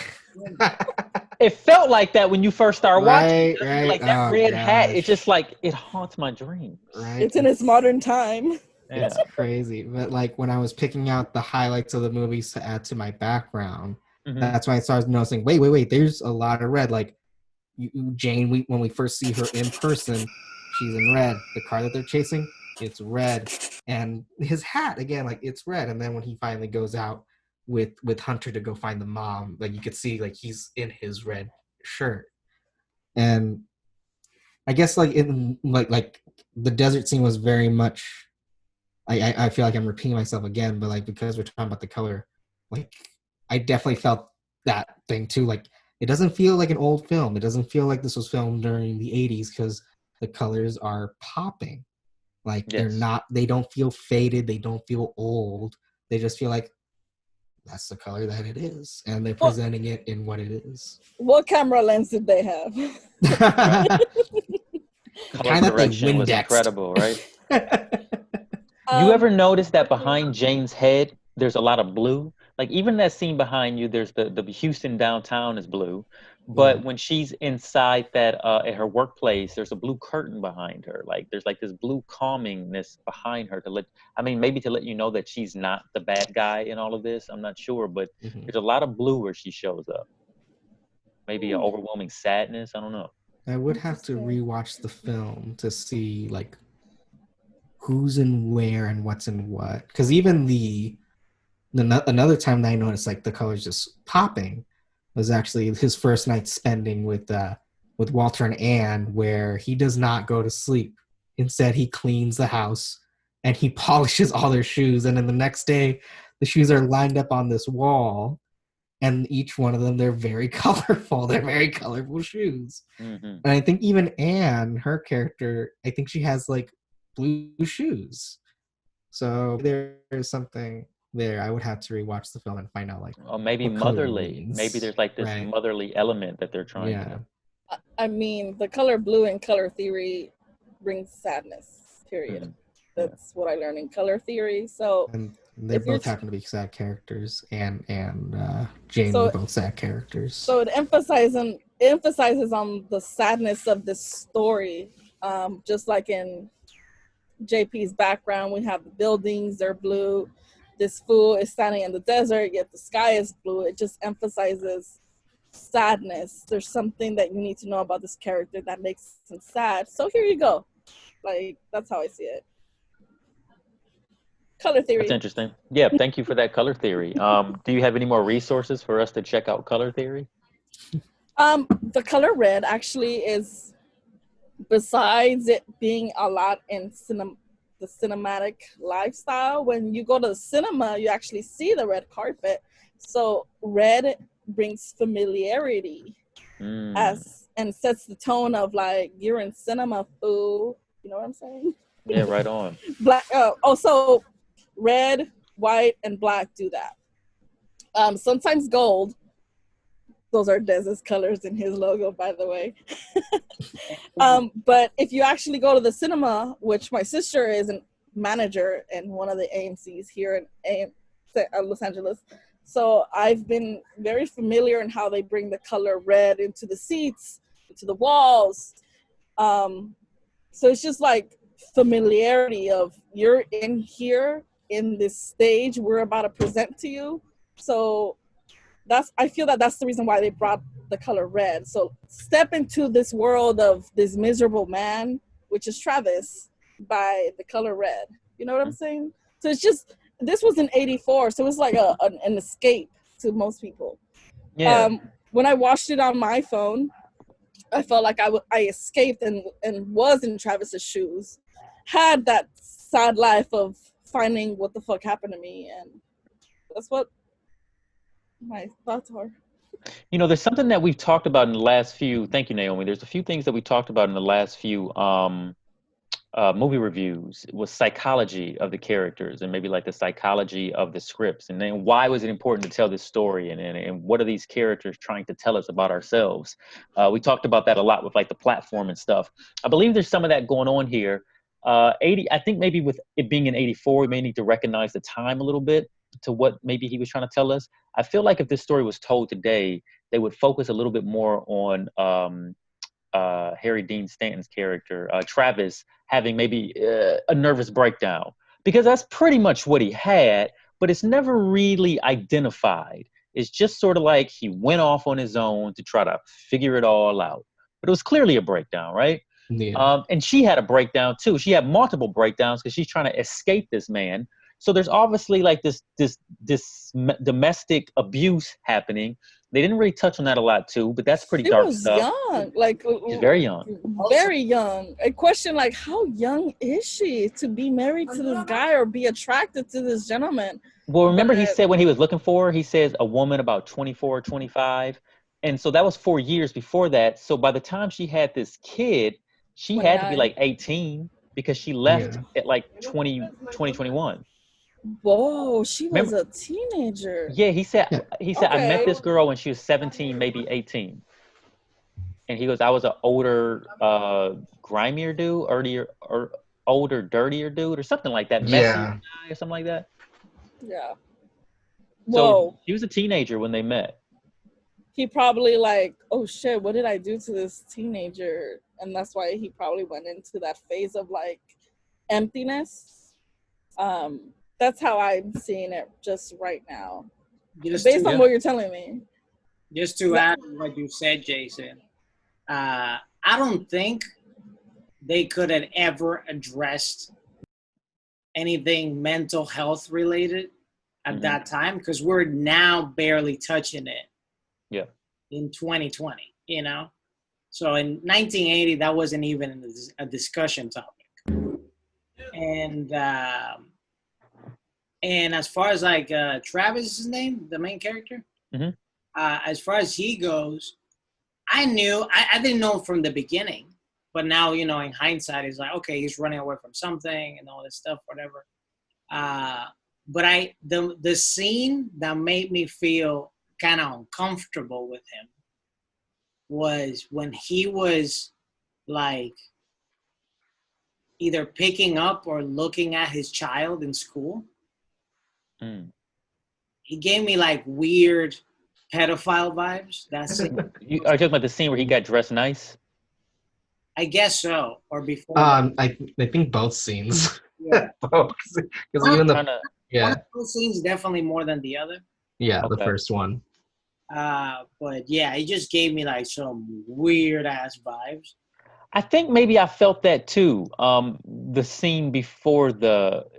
It felt like that when you first started watching. Right. Like that red hat. It's just like, it haunts my dreams. Right. It's in its modern time. It's crazy. But when I was picking out the highlights of the movies to add to my background, that's when I started noticing, wait, there's a lot of red. Like Jane, when we first see her in person, she's in red. The car that they're chasing, it's red. And his hat, again, it's red. And then when he finally goes out with Hunter to go find the mom, you could see he's in his red shirt. And I guess in the desert scene was very much, I feel like I'm repeating myself again, but because we're talking about the color, I definitely felt that thing too. It doesn't feel like an old film. It doesn't feel like this was filmed during the 80s, because the colors are popping. They don't feel faded. They don't feel old. They just feel like that's the color that it is. And they're presenting it in what it is. What camera lens did they have? Color correction was incredible, right? You ever notice that behind Jane's head, there's a lot of blue? Even that scene behind you, there's the Houston downtown is blue. But when she's inside that at her workplace, there's a blue curtain behind her. There's this blue calmingness behind her maybe to let you know that she's not the bad guy in all of this. I'm not sure, but there's a lot of blue where she shows up. Maybe an overwhelming sadness. I don't know. I would have to rewatch the film to see who's in where and what's in what. Because even another time that I noticed the colors just popping was actually his first night spending with Walter and Anne, where he does not go to sleep. Instead, he cleans the house and he polishes all their shoes. And then the next day, the shoes are lined up on this wall, and each one of them, they're very colorful. They're very colorful shoes. And I think even Anne, her character, I think she has blue shoes. So there's something there. I would have to rewatch the film and find out or maybe motherly. Maybe there's this motherly element that they're trying to. I mean, the color blue in color theory brings sadness, period. That's what I learned in color theory. So and they both happen to be sad characters, and Jane were both sad characters. So it emphasizes on the sadness of this story. Just like in JP's background, we have the buildings, they're blue. This fool is standing in the desert, yet the sky is blue. It just emphasizes sadness. There's something that you need to know about this character that makes him sad. So here you go. That's how I see it. Color theory. That's interesting. Yeah, thank you for that color theory. Do you have any more resources for us to check out color theory? The color red actually is besides it being a lot in the cinematic lifestyle, when you go to the cinema, you actually see the red carpet. So red brings familiarity and sets the tone of like, you're in cinema, fool. You know what I'm saying? Yeah, right on. Black. Also, red, white, and black do that. Sometimes gold. Those are Dez's colors in his logo, by the way. But if you actually go to the cinema, which my sister is a manager in one of the AMCs here in Los Angeles, so I've been very familiar in how they bring the color red into the seats, into the walls. So it's just like familiarity of, you're in here in this stage we're about to present to you. So I feel that's the reason why they brought the color red. So step into this world of this miserable man, which is Travis, by the color red. You know what I'm saying? So it's just, this was in '84, so it was like an escape to most people. Yeah. When I watched it on my phone, I felt like I escaped and was in Travis's shoes, had that sad life of finding what the fuck happened to me, and that's what my thoughts are. You know, there's something that we've talked about in the last few, thank you, Naomi. There's a few things that we talked about in the last few movie reviews. It was psychology of the characters and maybe like the psychology of the scripts. And then why was it important to tell this story? And what are these characters trying to tell us about ourselves? We talked about that a lot with like the platform and stuff. I believe there's some of that going on here. I think maybe with it being in '84, we may need to recognize the time a little bit to what maybe he was trying to tell us. I feel like if this story was told today, they would focus a little bit more on Harry Dean Stanton's character, Travis, having maybe a nervous breakdown, because that's pretty much what he had, but it's never really identified. It's just sort of like he went off on his own to try to figure it all out. But it was clearly a breakdown, right? Yeah. And she had a breakdown too. She had multiple breakdowns because she's trying to escape this man. So there's obviously like this domestic abuse happening. They didn't really touch on that a lot too, but that's pretty dark stuff. She was young, like she's very young. Very young. A question like, how young is she to be married to this guy or be attracted to this gentleman? Well, remember he said when he was looking for her, he says a woman about 24, 25. And so that was 4 years before that. So by the time she had this kid, she 29. Had to be like 18 because she left at like 2021. Whoa, she was a teenager. Yeah, he said okay. I met this girl when she was 17, maybe 18. And he goes, I was an older, grimier dude, or older, dirtier dude, or something like that. Messy guy or something like that. Yeah. So she was a teenager when they met. He probably like, oh shit, what did I do to this teenager? And that's why he probably went into that phase of like emptiness. That's how I'm seeing it just right now. Based on what you're telling me. Just to add what you said, Jason, I don't think they could have ever addressed anything mental health related at that time, because we're now barely touching it. Yeah. In 2020, you know? So in 1980, that wasn't even a discussion topic. And as far as like Travis is his name, the main character, as far as he goes, I didn't know from the beginning, but now, you know, in hindsight, it's like, okay, he's running away from something and all this stuff, whatever. But the scene that made me feel kind of uncomfortable with him was when he was like either picking up or looking at his child in school. He gave me like weird pedophile vibes. That's it. Are you talking about the scene where he got dressed nice? I guess so, or before. I think both scenes. Yeah. Both. Because even one of those scenes definitely more than the other. Yeah, okay. The first one. But yeah, it just gave me like some weird ass vibes. I think maybe I felt that too. The scene before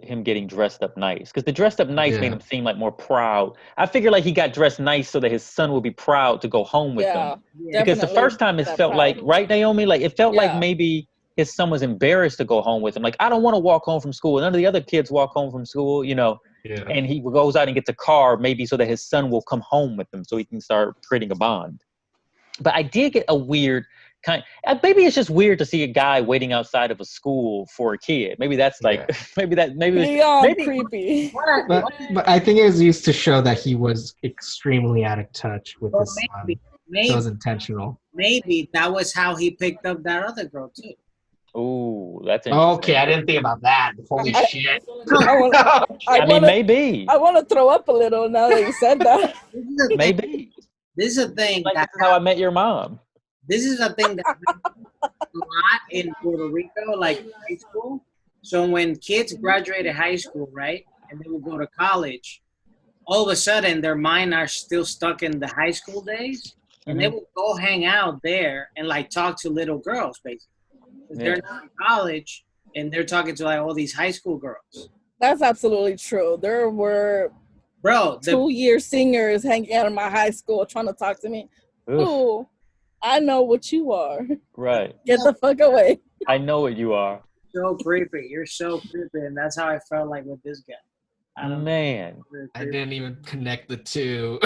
him getting dressed up nice, because the dressed up nice made him seem like more proud. I figured like he got dressed nice so that his son would be proud to go home with him. Because the first time it felt like, right, Naomi? Like it felt like maybe his son was embarrassed to go home with him. Like, I don't want to walk home from school. None of the other kids walk home from school, you know. Yeah. And he goes out and gets a car, maybe so that his son will come home with him, so he can start creating a bond. But I did get a weird maybe it's just weird to see a guy waiting outside of a school for a kid. Maybe that's like, maybe creepy. But I think it was used to show that he was extremely out of touch with his son. Maybe so it was intentional. Maybe that was how he picked up that other girl too. Oh, that's interesting. Okay, I didn't think about that. Holy shit. Maybe. I want to throw up a little now that you said that. Maybe. This is a thing. Like, this is how I met your mom. This is a thing that happens a lot in Puerto Rico, like high school. So when kids graduated high school, right, and they would go to college, all of a sudden their mind are still stuck in the high school days, and they would go hang out there and like talk to little girls, basically. They're not in college, and they're talking to like all these high school girls. That's absolutely true. There were 2-year seniors hanging out in my high school trying to talk to me. Ooh, I know what you are. Right. Get the fuck away. I know what you are. So creepy. You're so creepy, and that's how I felt like with this guy. Man. I didn't even connect the two.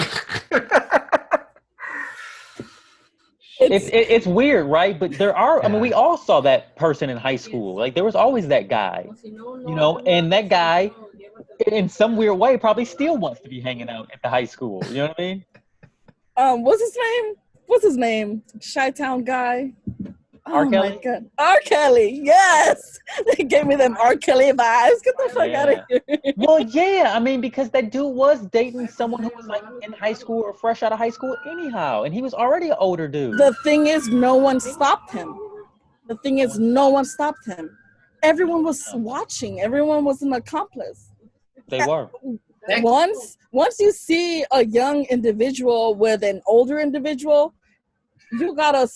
It's weird, right? But there are, I mean, we all saw that person in high school. Like, there was always that guy, you know, and that guy, in some weird way, probably still wants to be hanging out at the high school. You know what I mean? What's his name? Chi-Town guy. R. Kelly? My God. R. Kelly, yes. They gave me them R. Kelly vibes. Get the fuck out of here. Well, yeah. I mean, because that dude was dating someone who was like in high school or fresh out of high school anyhow. And he was already an older dude. The thing is, no one stopped him. Everyone was watching. Everyone was an accomplice. They were. Once you see a young individual with an older individual, you gotta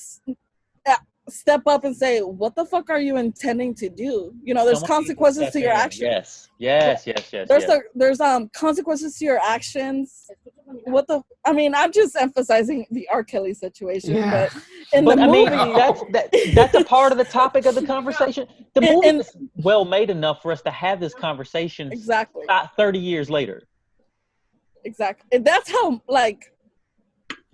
step up and say, what the fuck are you intending to do? You know, there's consequences to your actions. Yes. There's consequences to your actions. I'm just emphasizing the R. Kelly situation, but in the movie, that's a part of the topic of the conversation. The movie is well made enough for us to have this conversation. Exactly. 30 years later. Exactly. And that's how, like,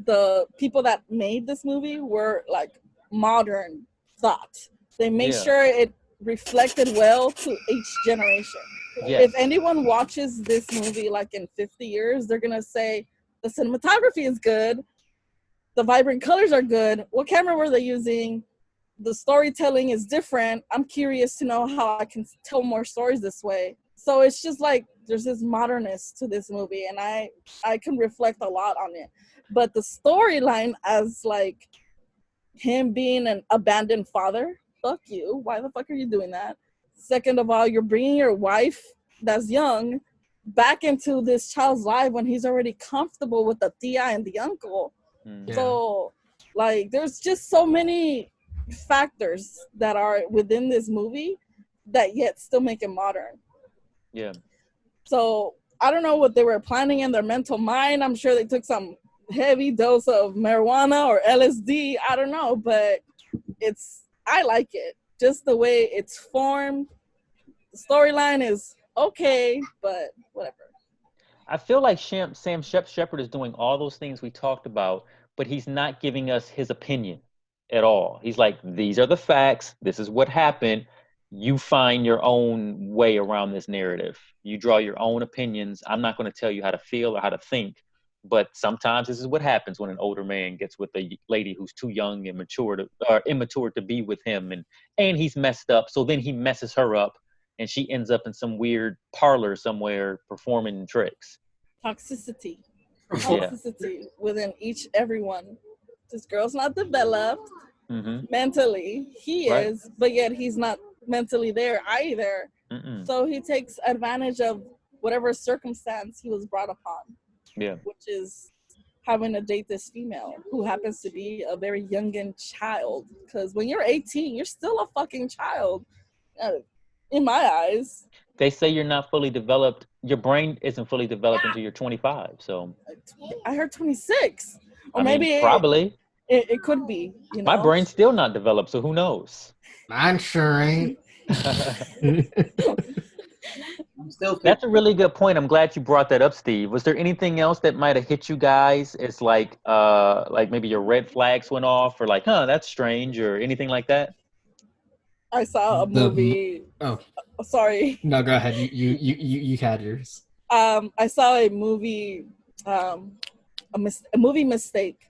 the people that made this movie were like modern thought. They made sure it reflected well to each generation. Yes. If anyone watches this movie like in 50 years, they're gonna say the cinematography is good, the vibrant colors are good, what camera were they using, the storytelling is different, I'm curious to know how I can tell more stories this way. So it's just like there's this modernness to this movie, and I can reflect a lot on it. But the storyline as like him being an abandoned father, fuck you. Why the fuck are you doing that? Second of all, you're bringing your wife that's young back into this child's life when he's already comfortable with the tia and the uncle. Yeah. So, like, there's just so many factors that are within this movie that yet still make it modern. Yeah. So, I don't know what they were planning in their mental mind. I'm sure they took some heavy dose of marijuana or LSD. I don't know, but I like it. Just the way it's formed. The storyline is okay, but whatever. I feel like Sam Shepard is doing all those things we talked about, but he's not giving us his opinion at all. He's like, these are the facts. This is what happened. You find your own way around this narrative. You draw your own opinions. I'm not going to tell you how to feel or how to think, but sometimes this is what happens when an older man gets with a lady who's too young and immature to be with him, and he's messed up. So then he messes her up, and she ends up in some weird parlor somewhere performing tricks. Toxicity within everyone. This girl's not developed mentally. He is, but yet he's not mentally there either. So he takes advantage of whatever circumstance he was brought upon. Yeah, which is having to date this female who happens to be a very youngin' child. Because when you're 18, you're still a fucking child, in my eyes. They say you're not fully developed. Your brain isn't fully developed until you're 25. So I heard 26, or maybe maybe probably it could be. You know? My brain's still not developed, so who knows? I'm sure ain't. I'm still. That's a really good point. I'm glad you brought that up, Steve. Was there anything else that might have hit you guys? It's like maybe your red flags went off, or like, huh, that's strange, or anything like that. I saw a movie. Oh, sorry. No, go ahead. You had yours. I saw a movie, a movie mistake.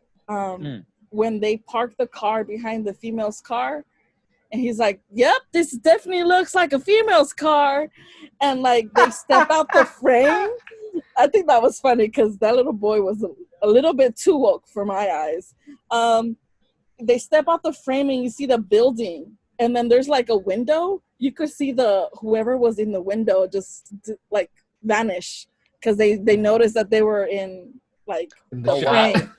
When they parked the car behind the female's car, and he's like, "Yep, this definitely looks like a female's car," and like they step out the frame. I think that was funny because that little boy was a little bit too woke for my eyes. They step out the frame and you see the building, and then there's like a window. You could see whoever was in the window just like vanish because they noticed that they were in like the frame.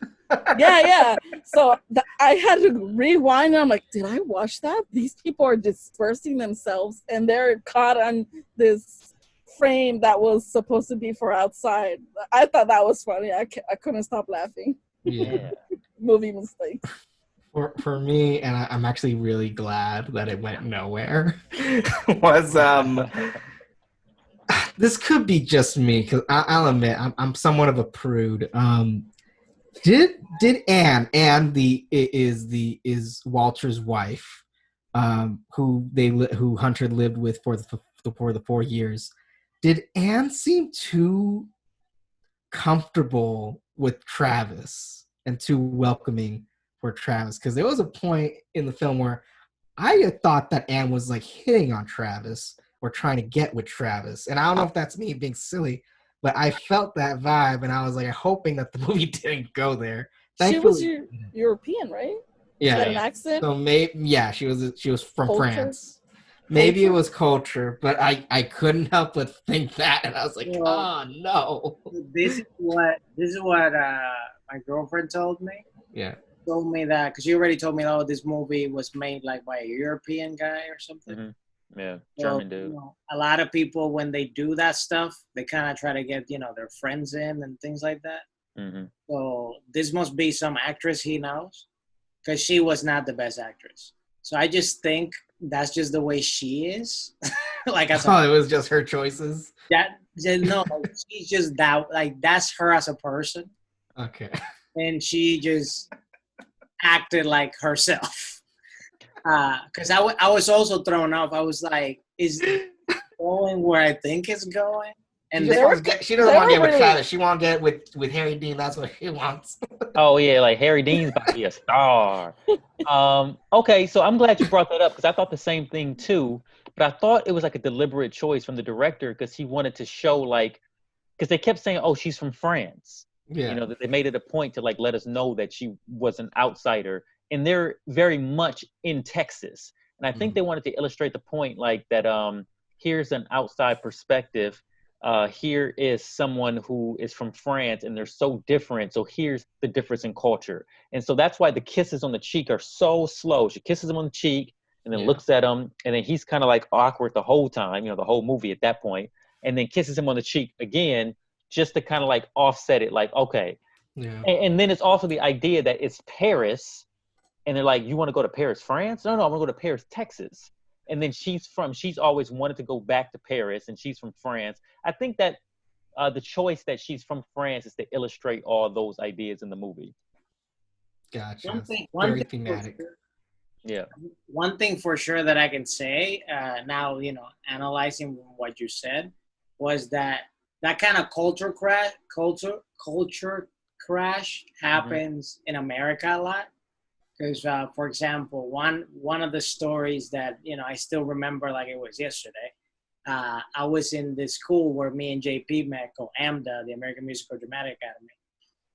Yeah. So I had to rewind, and I'm like, did I watch that? These people are dispersing themselves, and they're caught on this frame that was supposed to be for outside. I thought that was funny. I couldn't stop laughing. Yeah. Movie mistakes. For me, and I'm actually really glad that it went nowhere, was this could be just me, because I'll admit I'm somewhat of a prude. Did Anne is Walter's wife, who Hunter lived with for the 4 years? Did Anne seem too comfortable with Travis and too welcoming for Travis? Because there was a point in the film where I had thought that Anne was like hitting on Travis or trying to get with Travis, and I don't know if that's me being silly. But I felt that vibe, and I was like hoping that the movie didn't go there. Thankfully, she was European, right? Yeah, she had an accent. So she was from Culture? France. Maybe it was culture, but I couldn't help but think that, and I was like, oh no. This is what my girlfriend told me. Yeah. Told me that because she already told me, oh, this movie was made like by a European guy or something. Mm-hmm. Yeah, German dude. A lot of people, when they do that stuff, they kind of try to get, their friends in and things like that. Mm-hmm. So this must be some actress he knows, because she was not the best actress. So I just think that's just the way she is. Like I thought, it was just her choices. No, she's just that. Like that's her as a person. Okay. And she just acted like herself. Because I was also thrown off. I was like, is it going where I think it's going? And she doesn't want to get with Travis. She wants to get with Harry Dean. That's what she wants. Oh, yeah, like Harry Dean's about to be a star. Okay, so I'm glad you brought that up because I thought the same thing too. But I thought it was like a deliberate choice from the director because he wanted to show because they kept saying, oh, she's from France. Yeah. That they made it a point to let us know that she was an outsider. And they're very much in Texas. And I think they wanted to illustrate the point that here's an outside perspective. Here is someone who is from France and they're so different. So here's the difference in culture. And so that's why the kisses on the cheek are so slow. She kisses him on the cheek and then looks at him. And then he's kind of awkward the whole time, the whole movie at that point. And then kisses him on the cheek again, just to kind of offset it. Okay. Yeah. And then it's also the idea that it's Paris. And they're like, you want to go to Paris, France? No, I want to go to Paris, Texas. And then she's always wanted to go back to Paris, and she's from France. I think that the choice that she's from France is to illustrate all those ideas in the movie. Gotcha. Very thematic. Yeah. One thing for sure that I can say now, analyzing what you said, was that kind of culture crash happens in America a lot. Because, for example, one of the stories that, I still remember like it was yesterday, I was in this school where me and JP met called AMDA, the American Musical Dramatic Academy,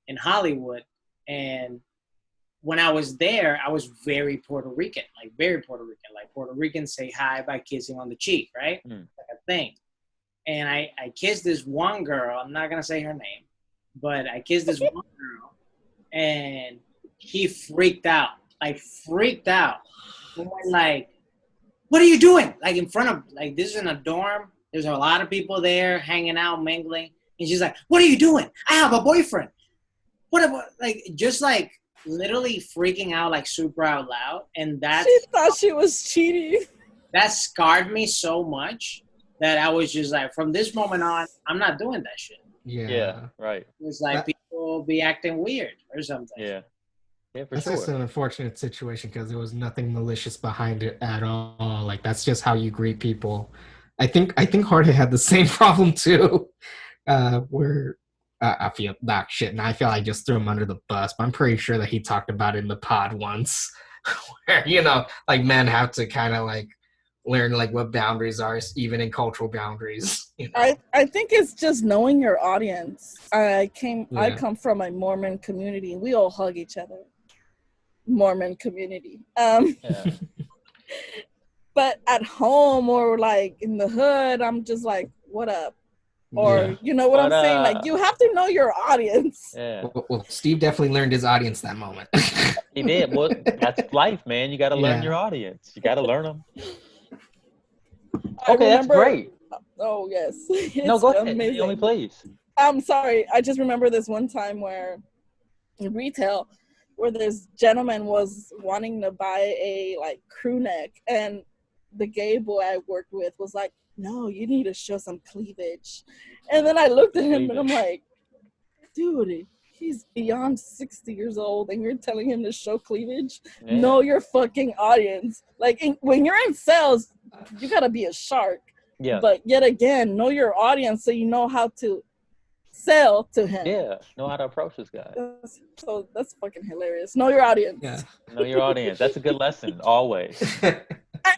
in Hollywood. And when I was there, I was very Puerto Rican. Like Puerto Ricans say hi by kissing on the cheek, right? Like a thing. And I kissed this one girl. I'm not going to say her name, but I kissed this one girl. And he freaked out. And we're what are you doing? In front of, this is in a dorm. There's a lot of people there hanging out, mingling. And she's like, what are you doing? I have a boyfriend. What about, literally freaking out like super out loud, and She thought she was cheating. that scarred me so much that I was just like, from this moment on, I'm not doing that shit. Yeah, right. It's like people be acting weird or something. Yeah, for That's sure. just an unfortunate situation because there was nothing malicious behind it at all. Like that's just how you greet people. I think Jorge had the same problem too, where I feel that shit, and I feel I just threw him under the bus. But I'm pretty sure that he talked about it in the pod once, where like men have to kind of like learn like what boundaries are, even in cultural boundaries. I think it's just knowing your audience. I come from a Mormon community. We all hug each other. Mormon community. But at home or like in the hood, I'm just like, what up? Or you know what I'm saying? Like you have to know your audience. Yeah. Well, Steve definitely learned his audience that moment. He did. Well, that's life, man. You got to learn your audience. You got to learn them. Okay, that's great. Oh yes. No, go ahead. Amazing. Only please. I'm sorry. I just remember this one time where in retail, where this gentleman was wanting to buy a like crew neck, and the gay boy I worked with was like, "No, you need to show some cleavage." And then I looked at him and I'm like, "Dude, he's beyond 60 years old, and you're telling him to show cleavage? Yeah. Know your fucking audience. Like when you're in sales, you gotta be a shark. Yeah. But yet again, know your audience so you know how to sell to him. Yeah, know how to approach this guy. So that's fucking hilarious. Know your audience. Yeah, know your audience. That's a good lesson, always.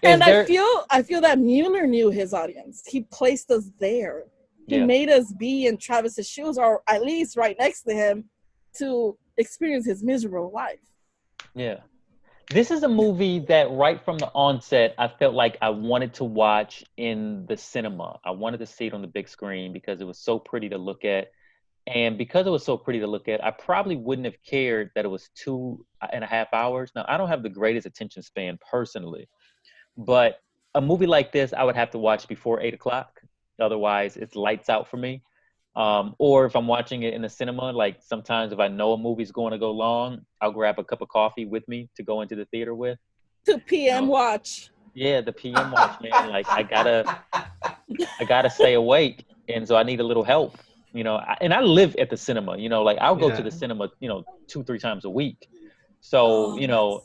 And I feel that Mueller knew his audience. He placed us there. He made us be in Travis's shoes, or at least right next to him, to experience his miserable life. Yeah. This is a movie that right from the onset, I felt like I wanted to watch in the cinema. I wanted to see it on the big screen because it was so pretty to look at. And because it was so pretty to look at, I probably wouldn't have cared that it was 2.5 hours. Now, I don't have the greatest attention span personally, but a movie like this, I would have to watch before 8 o'clock. Otherwise, it's lights out for me. Or if I'm watching it in the cinema, like sometimes if I know a movie's going to go long, I'll grab a cup of coffee with me to go into the theater with. 2 p.m. watch. Yeah, the PM watch, man. Like I gotta stay awake, and so I need a little help, And I live at the cinema, like I'll go to the cinema, 2-3 times a week. So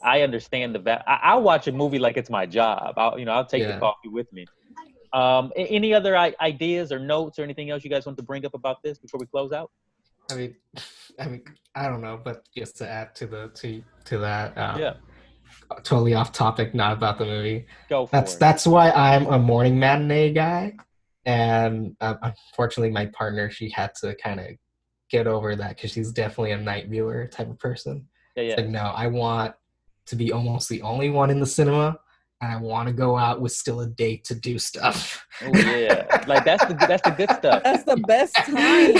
I understand I'll watch a movie like it's my job. I'll take the coffee with me. Any other ideas or notes or anything else you guys want to bring up about this before we close out? I mean, I don't know, but just to add to that, totally off topic, not about the movie. That's why I'm a morning matinee guy, and unfortunately, my partner, she had to kind of get over that because she's definitely a night viewer type of person. It's like, no, I want to be almost the only one in the cinema. And I want to go out with still a date to do stuff. Oh yeah, like that's the good stuff. That's the best time.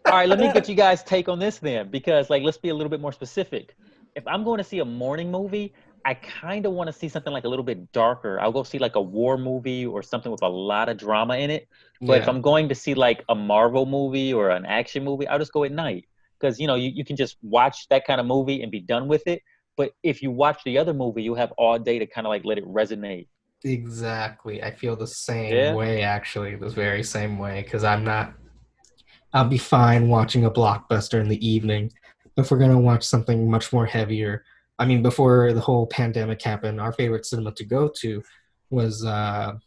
All right, let me get you guys' take on this then, because let's be a little bit more specific. If I'm going to see a morning movie, I kind of want to see something like a little bit darker. I'll go see like a war movie or something with a lot of drama in it. But if I'm going to see like a Marvel movie or an action movie, I'll just go at night because you can just watch that kind of movie and be done with it. But if you watch the other movie, you have all day to kind of like let it resonate. Exactly. I feel the same way, actually, the very same way, because I'll be fine watching a blockbuster in the evening. If we're going to watch something much more heavier, I mean, before the whole pandemic happened, our favorite cinema to go to was La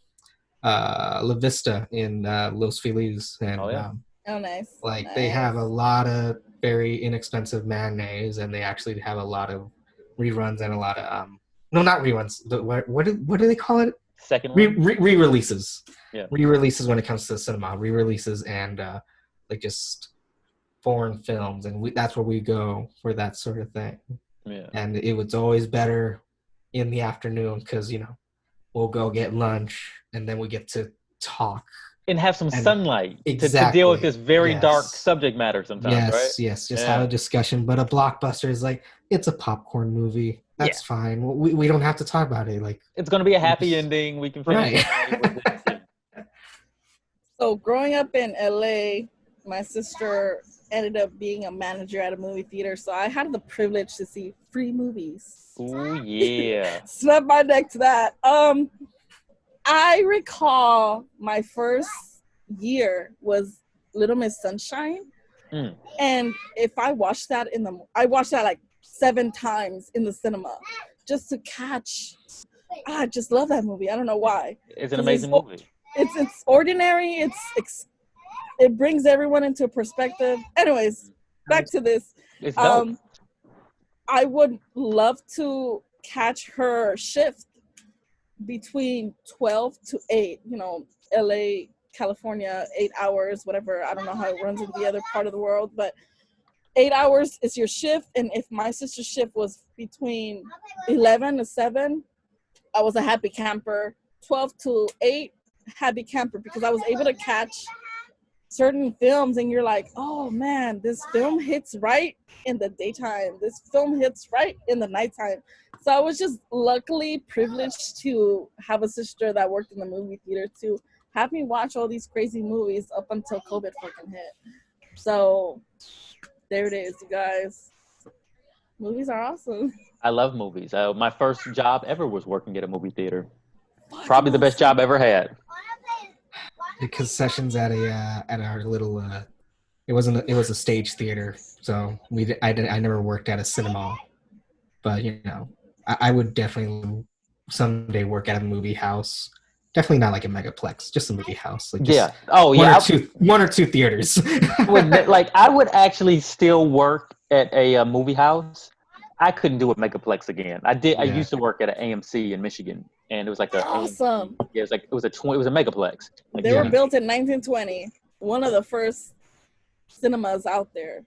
Vista in Los Feliz. And, nice. They have a lot of very inexpensive matinees, and they actually have a lot of reruns and a lot of no, not reruns. What do they call it? Second re-releases. Yeah, re-releases when it comes to the cinema. Re-releases and like just foreign films, and that's where we go for that sort of thing. Yeah, and it was always better in the afternoon because we'll go get lunch and then we get to talk and have some sunlight to deal with this very dark subject matter sometimes, right? Yes, just have a discussion. But a blockbuster is like, it's a popcorn movie. That's fine. We don't have to talk about it. Like, it's going to be a happy ending. We can finish So growing up in LA, my sister ended up being a manager at a movie theater, so I had the privilege to see free movies. Oh yeah. Snap my neck to that. I recall my first year was Little Miss Sunshine, and if I watched that I watched that like 7 times in the cinema just to catch. I just love that movie. I don't know why. It's an amazing movie. It's ordinary. It brings everyone into perspective. Anyways, back to this. It's dope. I would love to catch her shift between 12 to 8, LA, California, 8 hours, whatever. I don't know how it runs in the other part of the world, but 8 hours is your shift. And if my sister's shift was between 11 to 7, I was a happy camper. 12 to 8, happy camper, because I was able to catch certain films and you're like, oh man, this film hits right in the daytime. This film hits right in the nighttime. So I was just luckily privileged to have a sister that worked in the movie theater to have me watch all these crazy movies up until COVID fucking hit. So there it is, you guys. Movies are awesome. I love movies. My first job ever was working at a movie theater. Probably the best job I ever had. The concessions at our little it was a stage theater, so I never worked at a cinema, but I would definitely someday work at a movie house. Definitely not like a megaplex, just a movie house. Like just one or two theaters. Like I would actually still work at a movie house. I couldn't do a megaplex again. I did. Yeah. I used to work at an AMC in Michigan, and it was like awesome. AMC. Yeah, it was a megaplex. Like, they were built in 1920. One of the first cinemas out there.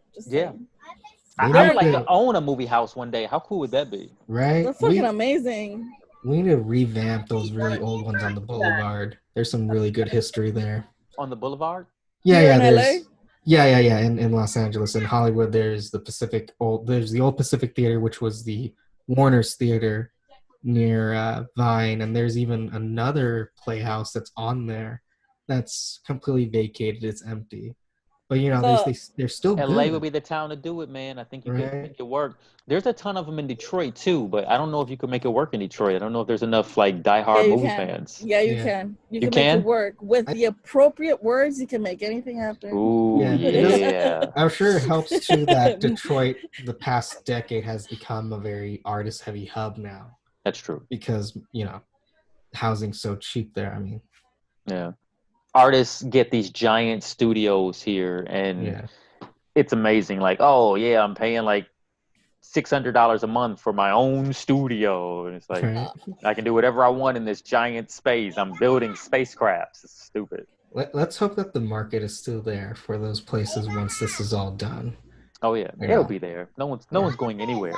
I would like to own a movie house one day. How cool would that be? Right. They're fucking amazing. We need to revamp those really old ones on the Boulevard. There's some really good history there. On the Boulevard? Yeah. In Los Angeles, in Hollywood, there's the old Pacific Theater, which was the Warner's Theater near Vine, and there's even another playhouse that's on there that's completely vacated. It's empty. But they're still good. LA would be the town to do it, man. I think you could make it work. There's a ton of them in Detroit too, but I don't know if you could make it work in Detroit. I don't know if there's enough like diehard movie fans. Yeah, you can. You can make it work with the appropriate words. You can make anything happen. Ooh, yeah. I'm sure it helps too that Detroit, the past decade, has become a very artist-heavy hub now. That's true. Because housing's so cheap there. I mean, yeah. Artists get these giant studios here, and it's amazing. Like, oh yeah, I'm paying like $600 a month for my own studio, and it's like I can do whatever I want in this giant space. I'm building spacecrafts. It's stupid. Let's hope that the market is still there for those places once this is all done. Oh yeah, it'll be there. No one's going anywhere.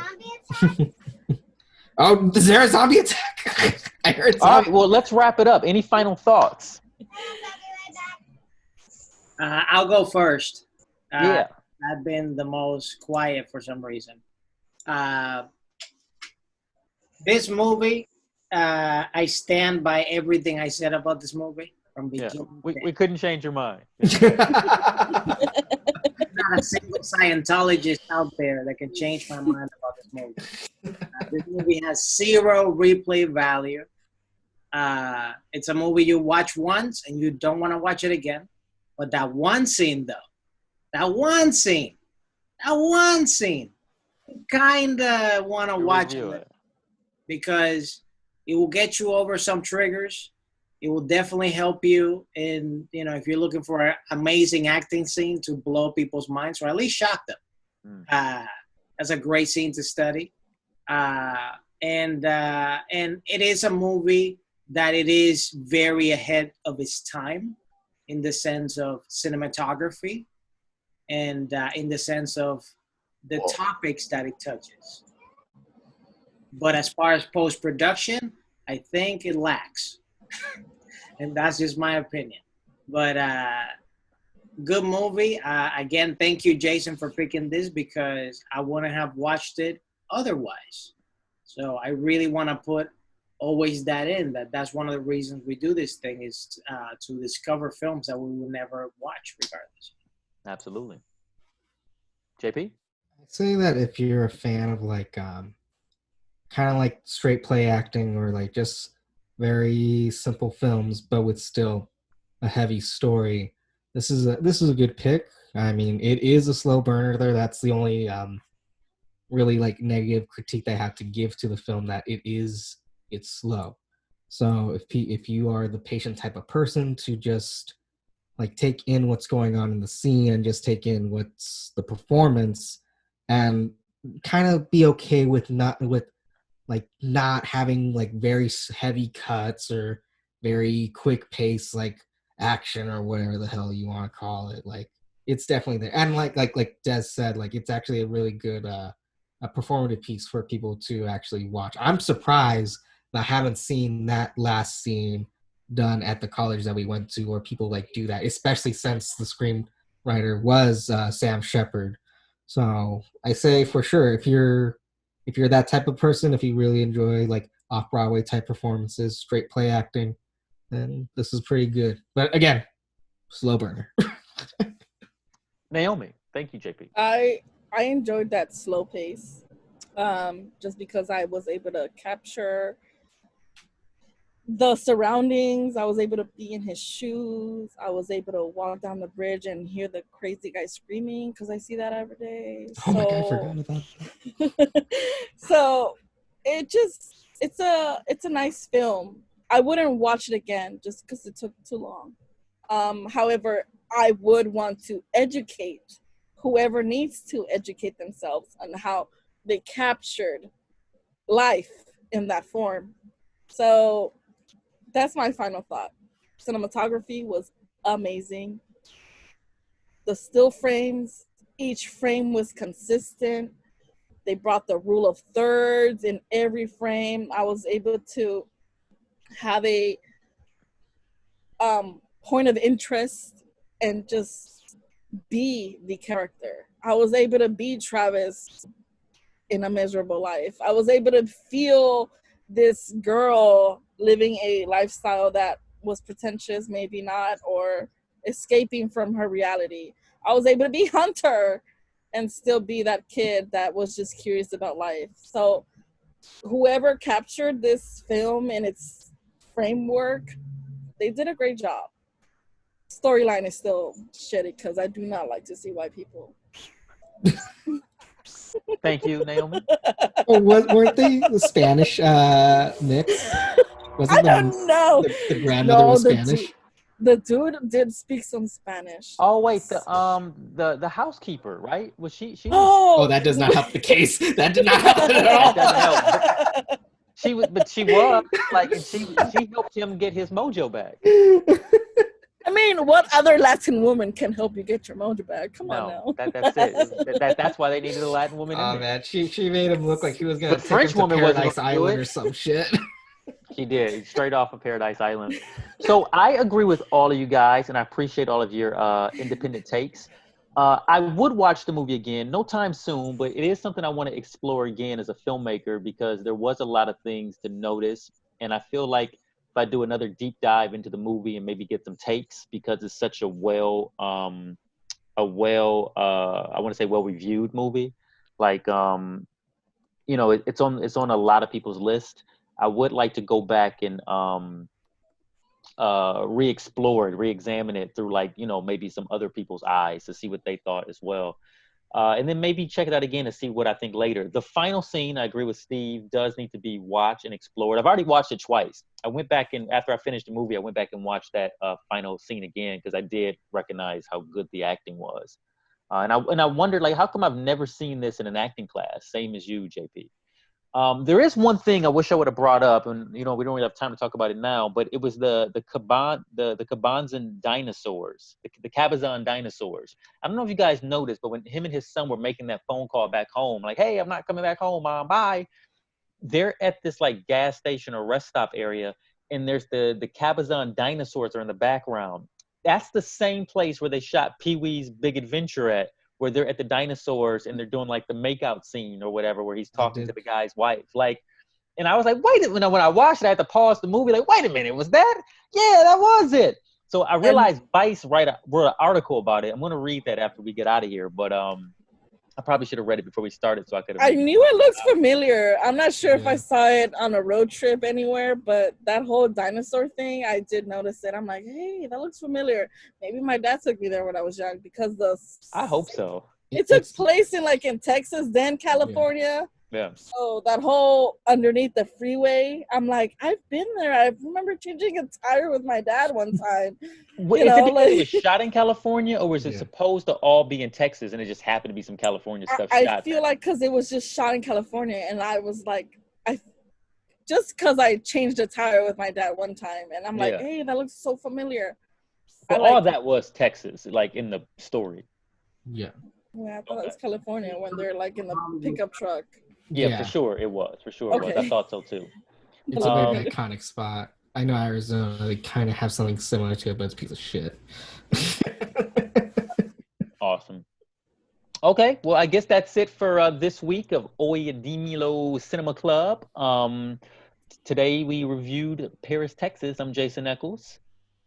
Oh, is there a zombie attack? I heard zombie. All right, well, let's wrap it up. Any final thoughts? I'll go first. I've been the most quiet for some reason. This movie, I stand by everything I said about this movie from beginning. We couldn't change your mind. Not a single Scientologist out there that can change my mind about this movie. This movie has zero replay value. It's a movie you watch once and you don't want to watch it again. But that one scene, though, you kind of want to watch it because it will get you over some triggers. It will definitely help you in, if you're looking for an amazing acting scene to blow people's minds or at least shock them. That's a great scene to study. And it is a movie that it is very ahead of its time in the sense of cinematography and in the sense of the topics that it touches. But as far as post-production, I think it lacks. And that's just my opinion. But good movie. Again, thank you, Jason, for picking this because I wouldn't have watched it otherwise. So I really want to put always that in. That's one of the reasons we do this thing is to discover films that we will never watch regardless. Absolutely. JP? I'd say that if you're a fan of like kind of like straight play acting or like just very simple films, but with still a heavy story, this is a good pick. I mean, it is a slow burner there. That's the only really like negative critique they have to give to the film, that it's slow. So if you are the patient type of person to just like take in what's going on in the scene and just take in what's the performance and kind of be okay with not having like very heavy cuts or very quick pace like action or whatever the hell you want to call it, like it's definitely there. And like Des said, like it's actually a really good a performative piece for people to actually watch. I'm surprised that I haven't seen that last scene done at the college that we went to, where people like do that, especially since the screenwriter was Sam Shepard. So I say for sure, if you're that type of person, if you really enjoy like off-Broadway type performances, straight play acting, then this is pretty good. But again, slow burner. Naomi, thank you, JP. I enjoyed that slow pace, just because I was able to capture the surroundings. I was able to be in his shoes. I was able to walk down the bridge and hear the crazy guy screaming, because I see that every day. Oh my God, I forgot about that. So it's a nice film. I wouldn't watch it again just because it took too long. However, I would want to educate whoever needs to educate themselves on how they captured life in that form. So that's my final thought. Cinematography was amazing. The still frames, each frame was consistent. They brought the rule of thirds in every frame. I was able to have a point of interest and just be the character. I was able to be Travis in A Miserable Life. I was able to feel this girl living a lifestyle that was pretentious, maybe not, or escaping from her reality. I was able to be Hunter and still be that kid that was just curious about life. So whoever captured this film in its framework, they did a great job. Storyline is still shitty because I do not like to see white people. Thank you, Naomi. Weren't they the Spanish mix? I don't know. The grandmother was Spanish. The dude did speak some Spanish. Oh wait, the housekeeper, right? Was she? Oh, that does not help the case. That did not help at all. That doesn't help. She was like, and she helped him get his mojo back. I mean, what other Latin woman can help you get your mojo back? Come on now. That's it. That's why they needed a Latin woman in there. Man, she made him look like he was gonna take French him to woman Paradise Island or some shit. She did, straight off of Paradise Island. So I agree with all of you guys, and I appreciate all of your independent takes. I would watch the movie again, no time soon, but it is something I want to explore again as a filmmaker, because there was a lot of things to notice, and I feel like if I do another deep dive into the movie and maybe get some takes, because it's such a I want to say well-reviewed movie. Like, it's on a lot of people's list. I would like to go back and re-explore it, re-examine it through maybe some other people's eyes to see what they thought as well. And then maybe check it out again to see what I think later. The final scene, I agree with Steve, does need to be watched and explored. I've already watched it twice. I went back and after I finished the movie, I went back and watched that final scene again, because I did recognize how good the acting was. And I wondered, how come I've never seen this in an acting class? Same as you, JP. There is one thing I wish I would have brought up, and we don't really have time to talk about it now, but it was the Cabazon dinosaurs, the Cabazon dinosaurs. I don't know if you guys noticed, but when him and his son were making that phone call back home, like, hey, I'm not coming back home, Mom, bye. They're at this gas station or rest stop area, and there's the Cabazon dinosaurs are in the background. That's the same place where they shot Pee-wee's Big Adventure at, where they're at the dinosaurs and they're doing the makeout scene or whatever, where he's talking to the guy's wife. And I was like, wait a minute, when I watched it, I had to pause the movie, wait a minute, was that? Yeah, that was it. So I realized Vice wrote an article about it. I'm going to read that after we get out of here. But I probably should have read it before we started, so I could have. I knew it looks familiar. I'm not sure if I saw it on a road trip anywhere, but that whole dinosaur thing, I did notice it. I'm like, hey, that looks familiar. Maybe my dad took me there when I was young because I hope so. It took place in Texas, then California. Yeah. So that whole underneath the freeway, I'm like, I've been there. I remember changing a tire with my dad one time. Is it because it was shot in California, or was it supposed to all be in Texas and it just happened to be some California stuff? I feel like because it was just shot in California, and I was like, just because I changed a tire with my dad one time, and I'm like, hey, that looks so familiar. But all that was Texas, like in the story. Yeah. Yeah, I thought it was California when they're like in the pickup truck. Yeah, for sure it was. For sure it was. I thought so too. It's a very iconic spot. I know Arizona, they kind of have something similar to it, but it's a piece of shit. Awesome. Okay, well, I guess that's it for this week of Oyedimilo Cinema Club. Today we reviewed Paris, Texas. I'm Jason Eccles.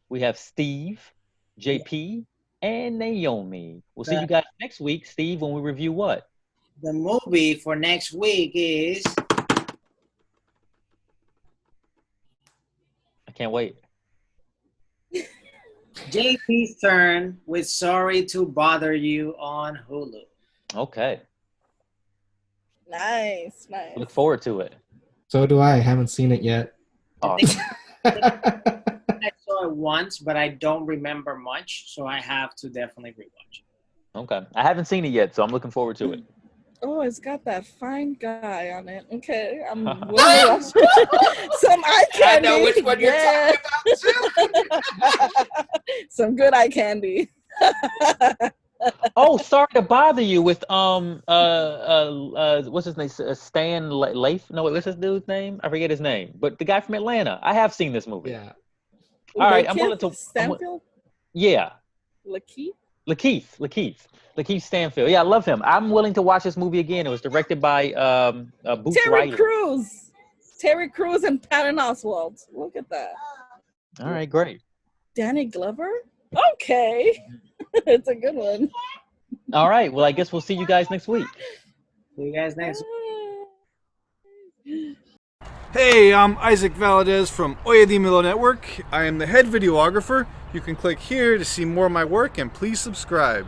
We have Steve, JP, and Naomi. We'll see you guys next week, Steve, when we review what? The movie for next week is... I can't wait. JP's Turn with Sorry to Bother You on Hulu. Okay. Nice. Look forward to it. So do I. Haven't seen it yet. Awesome. I saw it once, but I don't remember much, so I have to definitely rewatch it. Okay. I haven't seen it yet, so I'm looking forward to it. Oh, it's got that fine guy on it. Okay, I'm willing to watch it. Some eye candy. I know which one you're talking about, too. Some good eye candy. Oh, sorry to bother you with what's his name? Stan Lafe? No, what's this dude's name? I forget his name. But the guy from Atlanta. I have seen this movie. Yeah. All right, I'm willing to. Stanfield? Yeah. Lakeith Stanfield. Yeah, I love him. I'm willing to watch this movie again. It was directed by Boots Riley. Terry Crews and Patton Oswalt. Look at that. All right, great. Danny Glover? Okay. It's a good one. All right. Well, I guess we'll see you guys next week. See you guys next week. Hey, I'm Isaac Valadez from Oyedimilo Network. I am the head videographer. You can click here to see more of my work, and please subscribe.